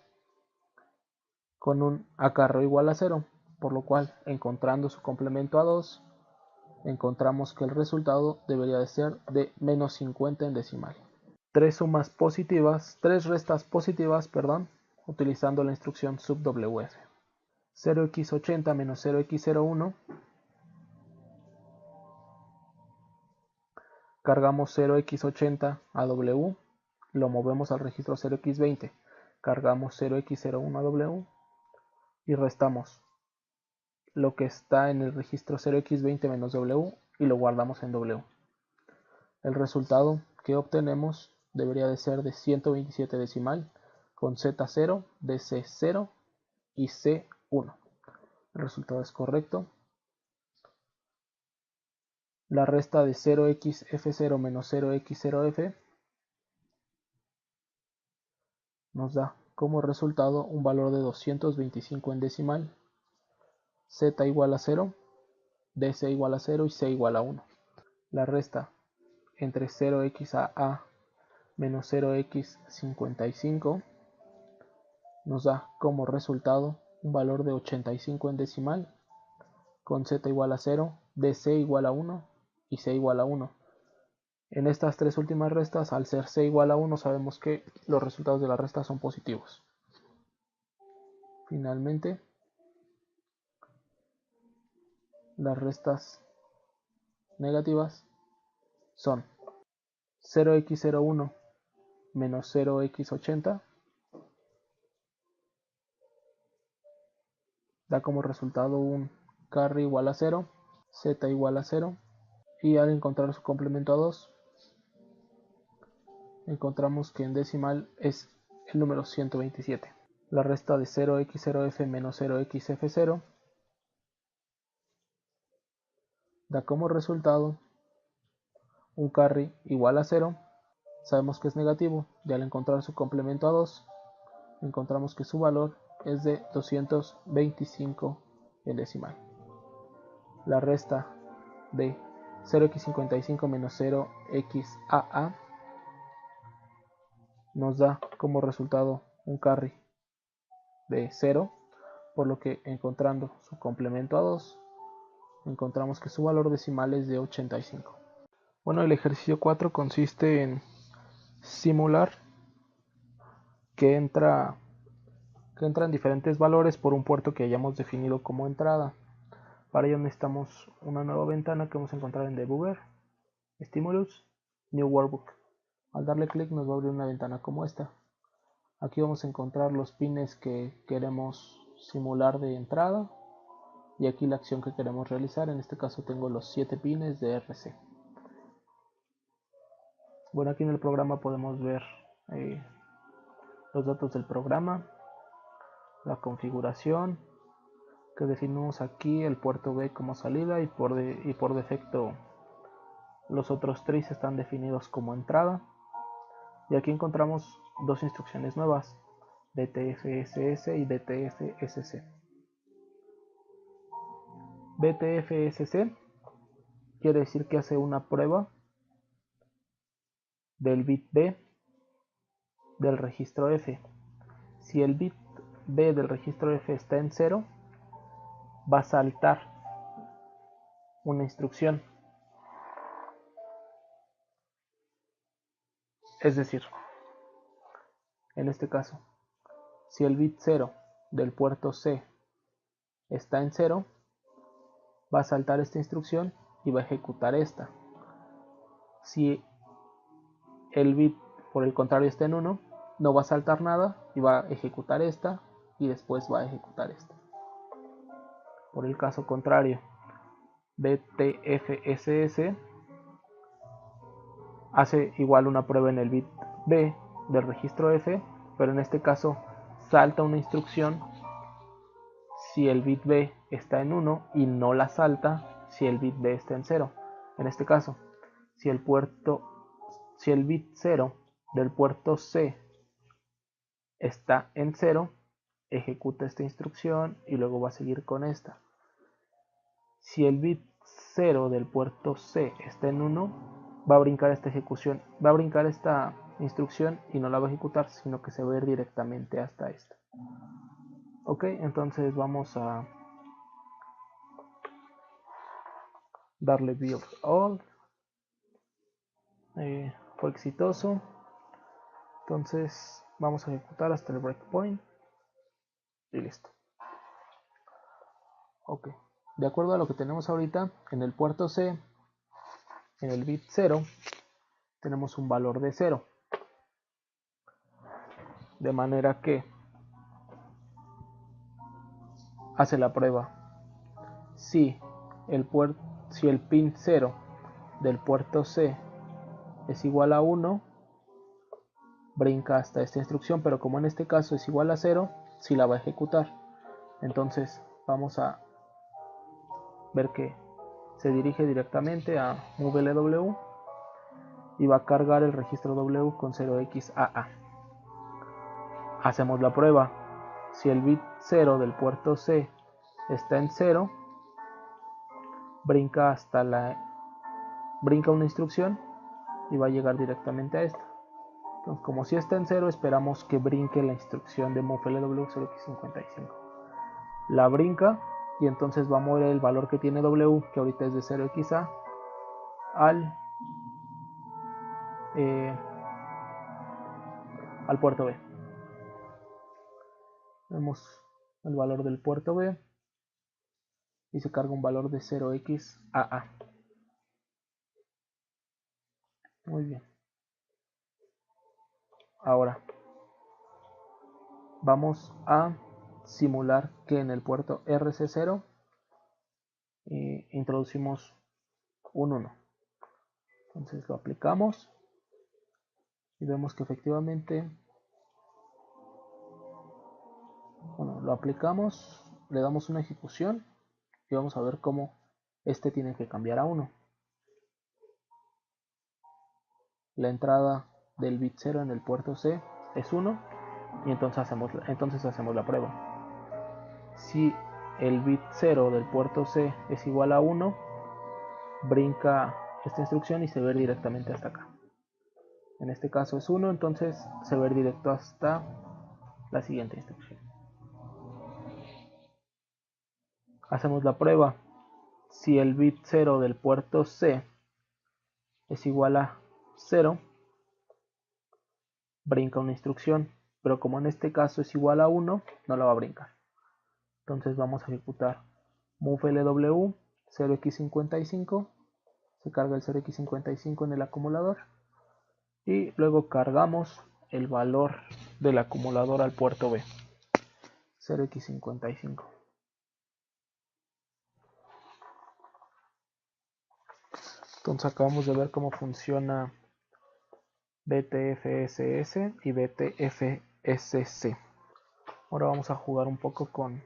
con un acarreo igual a 0, por lo cual, encontrando su complemento a 2, encontramos que el resultado debería de ser de menos 50 en decimal. Tres restas positivas, utilizando la instrucción subwf. 0x80 menos 0x01, cargamos 0x80 a w, lo movemos al registro 0x20, cargamos 0x01 a w y restamos lo que está en el registro 0x20 menos w y lo guardamos en w. El resultado que obtenemos debería de ser de 127 decimal con Z0, DC0 y C1. El resultado es correcto. La resta de 0xf0 menos 0x0f nos da como resultado un valor de 225 en decimal, Z igual a 0, DC igual a 0 y C igual a 1. La resta entre 0xAA menos 0x55 nos da como resultado un valor de 85 en decimal, con Z igual a 0, DC igual a 1 y C igual a 1. En estas tres últimas restas, al ser C igual a 1, sabemos que los resultados de la resta son positivos. Finalmente, las restas negativas son 0x01 menos 0x80, da como resultado un carry igual a 0, Z igual a 0, y al encontrar su complemento a 2, encontramos que en decimal es el número 127. La resta de 0x0f menos 0xf0 da como resultado un carry igual a 0. Sabemos que es negativo y al encontrar su complemento a 2 encontramos que su valor es de 225 en decimal. La resta de 0x55 menos 0xAA nos da como resultado un carry de 0, por lo que encontrando su complemento a 2 encontramos que su valor decimal es de 85. Bueno, el ejercicio 4 consiste en simular que entran diferentes valores por un puerto que hayamos definido como entrada. Para ello necesitamos una nueva ventana que vamos a encontrar en Debugger, Stimulus, New Workbook. Al darle clic nos va a abrir una ventana como esta. Aquí vamos a encontrar los pines que queremos simular de entrada y aquí la acción que queremos realizar. En este caso tengo los 7 pines de RC. Bueno, aquí en el programa podemos ver los datos del programa, la configuración, que definimos aquí el puerto B como salida y por defecto los otros 3 están definidos como entrada. Y aquí encontramos dos instrucciones nuevas, BTFSS y BTFSC. BTFSC quiere decir que hace una prueba del bit B del registro F. Si el bit B del registro F está en 0, va a saltar una instrucción. Es decir, en este caso, si el bit 0 del puerto C está en 0, va a saltar esta instrucción y va a ejecutar esta. Si el bit por el contrario está en 1, no va a saltar nada y va a ejecutar esta y después va a ejecutar esta. Por el caso contrario, BTFSS hace igual una prueba en el bit B del registro F, pero en este caso salta una instrucción si el bit B está en 1 y no la salta si el bit B está en 0. En este caso, si el bit 0 del puerto C está en 0, ejecuta esta instrucción y luego va a seguir con esta. Si el bit 0 del puerto C está en 1, va a brincar esta ejecución, va a brincar esta instrucción y no la va a ejecutar, sino que se va a ir directamente hasta esta. Ok, entonces vamos a darle build all. Fue exitoso. Entonces vamos a ejecutar hasta el breakpoint y listo. Ok, de acuerdo a lo que tenemos ahorita, en el puerto C, en el bit 0, tenemos un valor de 0. De manera que hace la prueba. Si el pin 0 del puerto C es igual a 1, brinca hasta esta instrucción, pero como en este caso es igual a 0, sí la va a ejecutar. Entonces vamos a ver que se dirige directamente a MoveLW y va a cargar el registro W con 0xAA. Hacemos la prueba. Si el bit 0 del puerto C está en 0, brinca una instrucción y va a llegar directamente a esta. Entonces, como si está en 0, esperamos que brinque la instrucción de MoveLW 0x55. La brinca y entonces va a mover el valor que tiene W, que ahorita es de 0xA, al puerto B. Vemos el valor del puerto B y se carga un valor de 0xAA. Muy bien. Ahora vamos a simular que en el puerto RC0 introducimos un 1. Entonces lo aplicamos y vemos que efectivamente, lo aplicamos, le damos una ejecución y vamos a ver cómo este tiene que cambiar a 1. La entrada del bit 0 en el puerto C es 1 y entonces hacemos la prueba. Si el bit 0 del puerto C es igual a 1, brinca esta instrucción y se va a ir directamente hasta acá. En este caso es 1, entonces se va a ir directo hasta la siguiente instrucción. Hacemos la prueba. Si el bit 0 del puerto C es igual a 0, brinca una instrucción, pero como en este caso es igual a 1, no la va a brincar. Entonces vamos a ejecutar MoveLW 0x55, se carga el 0x55 en el acumulador y luego cargamos el valor del acumulador al puerto B. 0x55. Entonces acabamos de ver cómo funciona BTFSS y BTFSC. Ahora vamos a jugar un poco con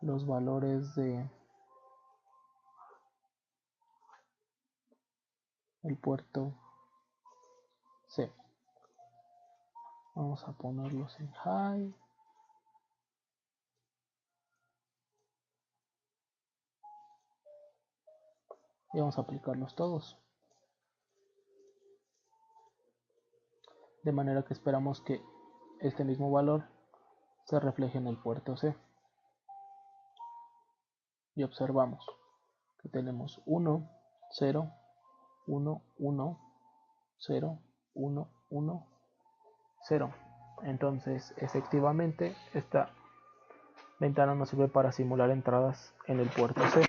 los valores de el puerto C. Vamos a ponerlos en high. Y vamos a aplicarlos todos. De manera que esperamos que este mismo valor se refleje en el puerto C. Y observamos que tenemos 1, 0, 1, 1, 0, 1, 1, 0. Entonces, efectivamente, esta ventana nos sirve para simular entradas en el puerto C.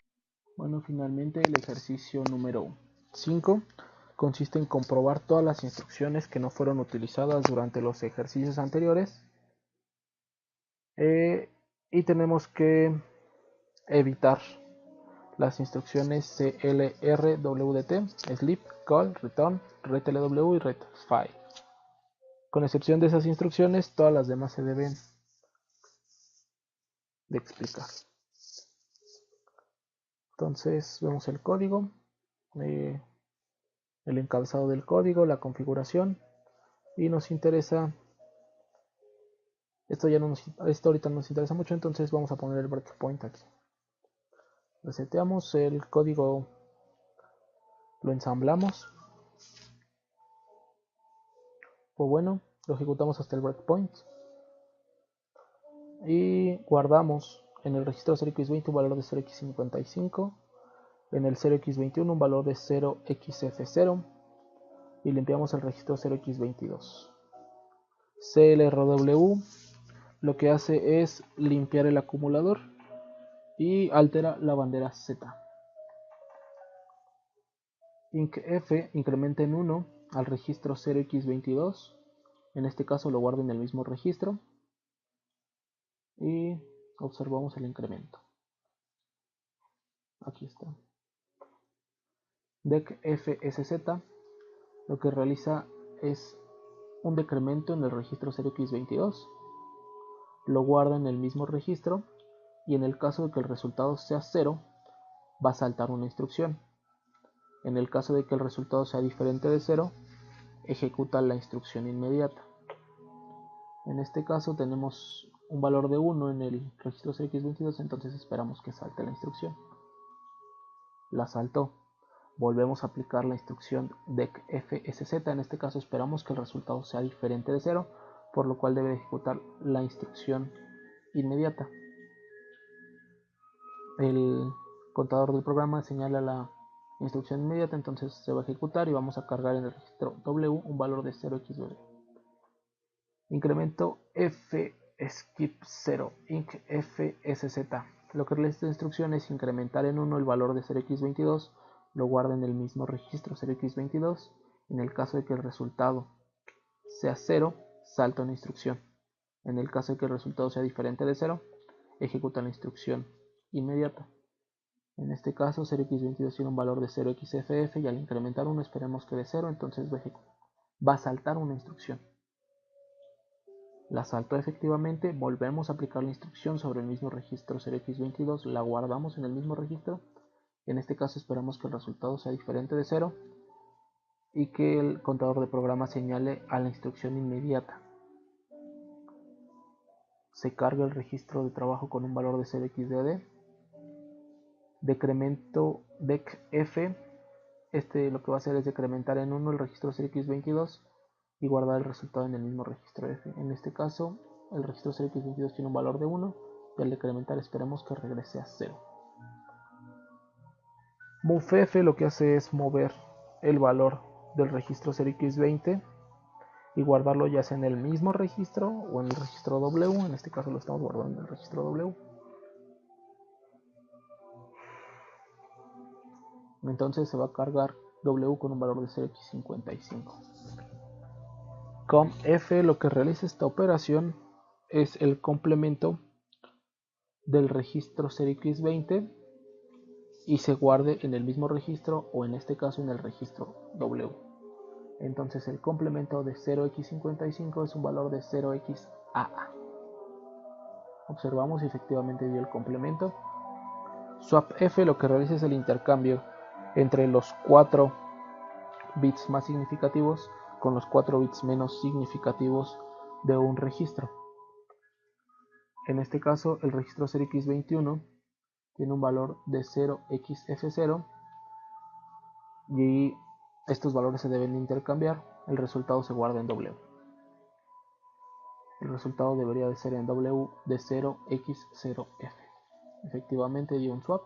Bueno, finalmente el ejercicio número 5 consiste en comprobar todas las instrucciones que no fueron utilizadas durante los ejercicios anteriores. Y tenemos que evitar las instrucciones CLRWDT, sleep, call, return, retlw y retfile. Con excepción de esas instrucciones, todas las demás se deben de explicar. Entonces vemos el código, el encabezado del código, la configuración, y nos interesa, esto ahorita nos interesa mucho, entonces vamos a poner el breakpoint aquí. Reseteamos el código, lo ensamblamos, pues bueno, lo ejecutamos hasta el breakpoint y guardamos en el registro 0x20 un valor de 0x55, en el 0x21 un valor de 0xf0 y limpiamos el registro 0x22. CLRW lo que hace es limpiar el acumulador y altera la bandera Z. IncF incrementa en 1 al registro 0x22, en este caso lo guardo en el mismo registro y observamos el incremento. Aquí está. DECFSZ lo que realiza es un decremento en el registro 0x22, lo guarda en el mismo registro y en el caso de que el resultado sea 0 va a saltar una instrucción. En el caso de que el resultado sea diferente de 0, ejecuta la instrucción inmediata. En este caso tenemos un valor de 1 en el registro 0x22, entonces esperamos que salte la instrucción. La saltó. Volvemos a aplicar la instrucción DECFSZ, en este caso esperamos que el resultado sea diferente de 0, por lo cual debe ejecutar la instrucción inmediata. El contador del programa señala la instrucción inmediata, entonces se va a ejecutar y vamos a cargar en el registro W un valor de 0xW. Incremento fskip0 incfsz. Lo que realiza esta instrucción es incrementar en 1 el valor de 0x22, lo guarda en el mismo registro 0x22. En el caso de que el resultado sea 0, salta una instrucción. En el caso de que el resultado sea diferente de 0, ejecuta la instrucción inmediata. En este caso 0x22 tiene un valor de 0xff y al incrementar 1 esperemos que de 0, entonces va a saltar una instrucción. La saltó efectivamente, volvemos a aplicar la instrucción sobre el mismo registro 0x22, la guardamos en el mismo registro. En este caso esperamos que el resultado sea diferente de 0 y que el contador de programa señale a la instrucción inmediata. Se carga el registro de trabajo con un valor de 0xdd. Decremento decf, lo que va a hacer es decrementar en 1 el registro 0x22 y guardar el resultado en el mismo registro f. En este caso el registro 0x22 tiene un valor de 1 y al decrementar esperemos que regrese a 0. MoveF lo que hace es mover el valor del registro 0x20 y guardarlo ya sea en el mismo registro o en el registro W. En este caso lo estamos guardando en el registro W. Entonces se va a cargar W con un valor de 0x55. COMF lo que realiza esta operación es el complemento del registro serie X20 y se guarde en el mismo registro, o en este caso en el registro W. Entonces el complemento de 0x55 es un valor de 0xAA. Observamos y efectivamente dio el complemento. Swap F lo que realiza es el intercambio entre los 4 bits más significativos con los 4 bits menos significativos de un registro. En este caso, el registro serie X21 tiene un valor de 0xF0 y estos valores se deben intercambiar. El resultado se guarda en W. El resultado debería de ser en W de 0x0f. Efectivamente dio un swap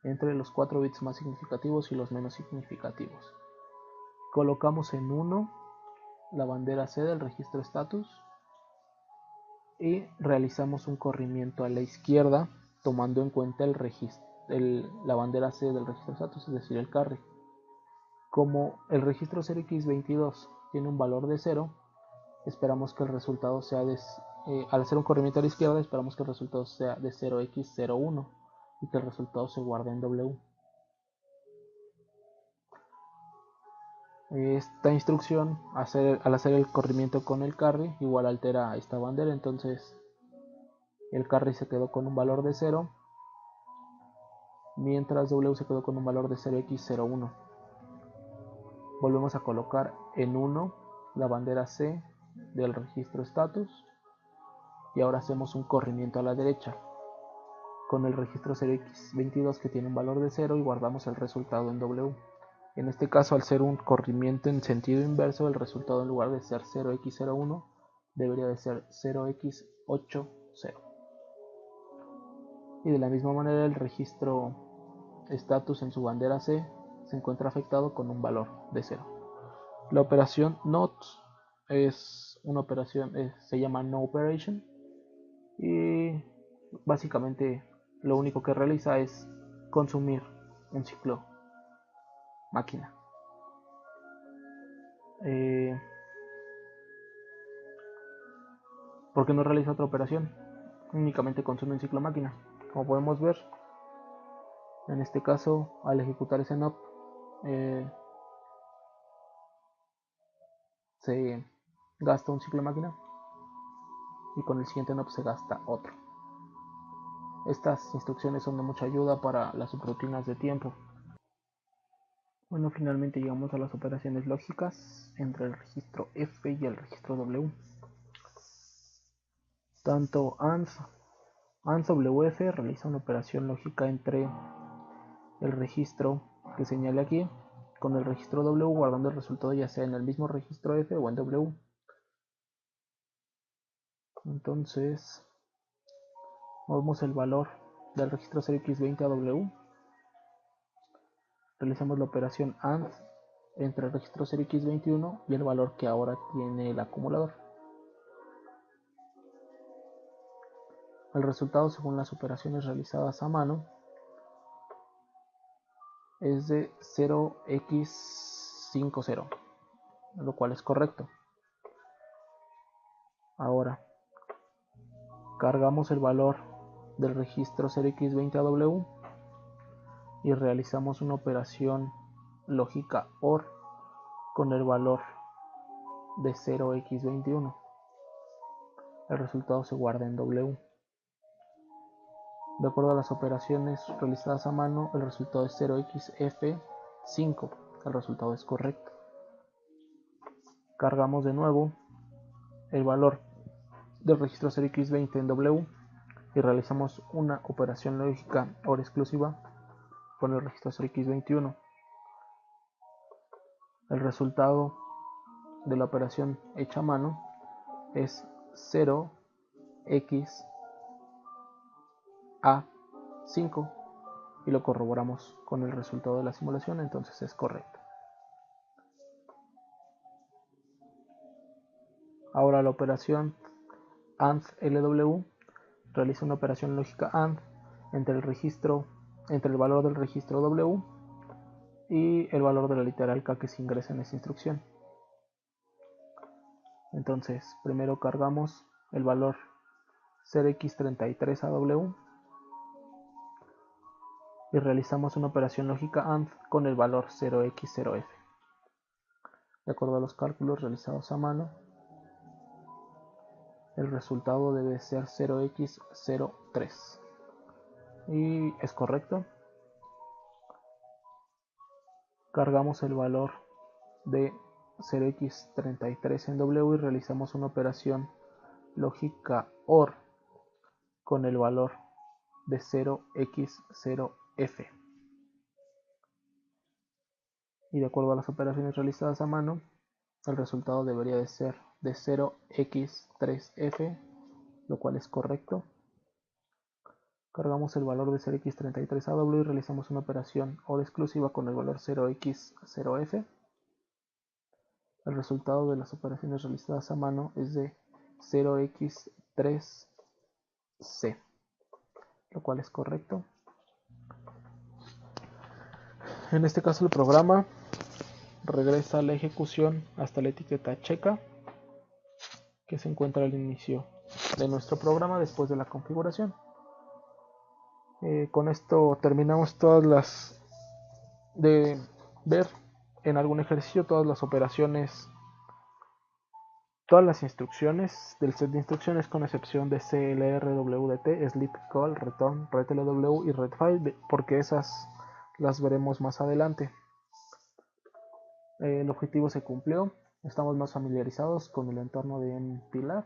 entre los 4 bits más significativos y los menos significativos. Colocamos en 1 la bandera C del registro status y realizamos un corrimiento a la izquierda tomando en cuenta la bandera C del registro status, es decir, el carry. Como el registro serie X22 tiene un valor de 0, esperamos que el resultado sea al hacer un corrimiento a la izquierda, esperamos que el resultado sea de 0x01 y que el resultado se guarde en W. Esta instrucción, al hacer el corrimiento con el carry, igual altera esta bandera, entonces el carry se quedó con un valor de 0, mientras W se quedó con un valor de 0x01. Volvemos a colocar en 1 la bandera C del registro status y ahora hacemos un corrimiento a la derecha con el registro serie X22 que tiene un valor de 0 y guardamos el resultado en W. En este caso, al ser un corrimiento en sentido inverso, el resultado en lugar de ser 0x01 debería de ser 0x80. Y de la misma manera el registro status en su bandera C se encuentra afectado con un valor de 0. La operación NOT es una operación, se llama No Operation, y básicamente lo único que realiza es consumir un ciclo máquina. ¿Por qué no realiza otra operación? Únicamente consume un ciclo máquina. Como podemos ver, en este caso, al ejecutar ese NOP, se gasta un ciclo máquina y con el siguiente NOP se gasta otro. Estas instrucciones son de mucha ayuda para las subrutinas de tiempo. Bueno, finalmente llegamos a las operaciones lógicas entre el registro F y el registro W. Tanto AND-WF realiza una operación lógica entre el registro que señale aquí con el registro W, guardando el resultado ya sea en el mismo registro F o en W. Entonces movemos el valor del registro serie X20 a W, realizamos la operación AND entre el registro serie X21 y el valor que ahora tiene el acumulador. El resultado, según las operaciones realizadas a mano, es de 0x50, lo cual es correcto. Ahora cargamos el valor del registro serie X20 a W y realizamos una operación lógica OR con el valor de 0x21. El resultado se guarda en W. De acuerdo a las operaciones realizadas a mano, el resultado es 0xF5. El resultado es correcto. Cargamos de nuevo el valor del registro serie X20 en W y realizamos una operación lógica OR exclusiva con el registro serie X21. El resultado de la operación hecha a mano es 0xA5 y lo corroboramos con el resultado de la simulación, entonces es correcto. Ahora la operación AND-LW realiza una operación lógica AND entre el valor del registro W y el valor de la literal K que se ingresa en esta instrucción. Entonces, primero cargamos el valor 0x33AW y realizamos una operación lógica AND con el valor 0x0f. De acuerdo a los cálculos realizados a mano, el resultado debe ser 0x03. Y es correcto. Cargamos el valor de 0x33 en W y realizamos una operación lógica OR con el valor de 0x0f. Y de acuerdo a las operaciones realizadas a mano, el resultado debería de ser de 0x3f, lo cual es correcto. Cargamos el valor de 0x33AW y realizamos una operación OR exclusiva con el valor 0x0f. El resultado de las operaciones realizadas a mano es de 0x3c, lo cual es correcto. En este caso el programa regresa a la ejecución hasta la etiqueta checa que se encuentra al inicio de nuestro programa después de la configuración. Con esto terminamos de ver en algún ejercicio todas las operaciones, todas las instrucciones del set de instrucciones con excepción de CLR, Sleep Call, Return, RetLW y RetFile, porque esas las veremos más adelante. El objetivo se cumplió, estamos más familiarizados con el entorno de MPLAB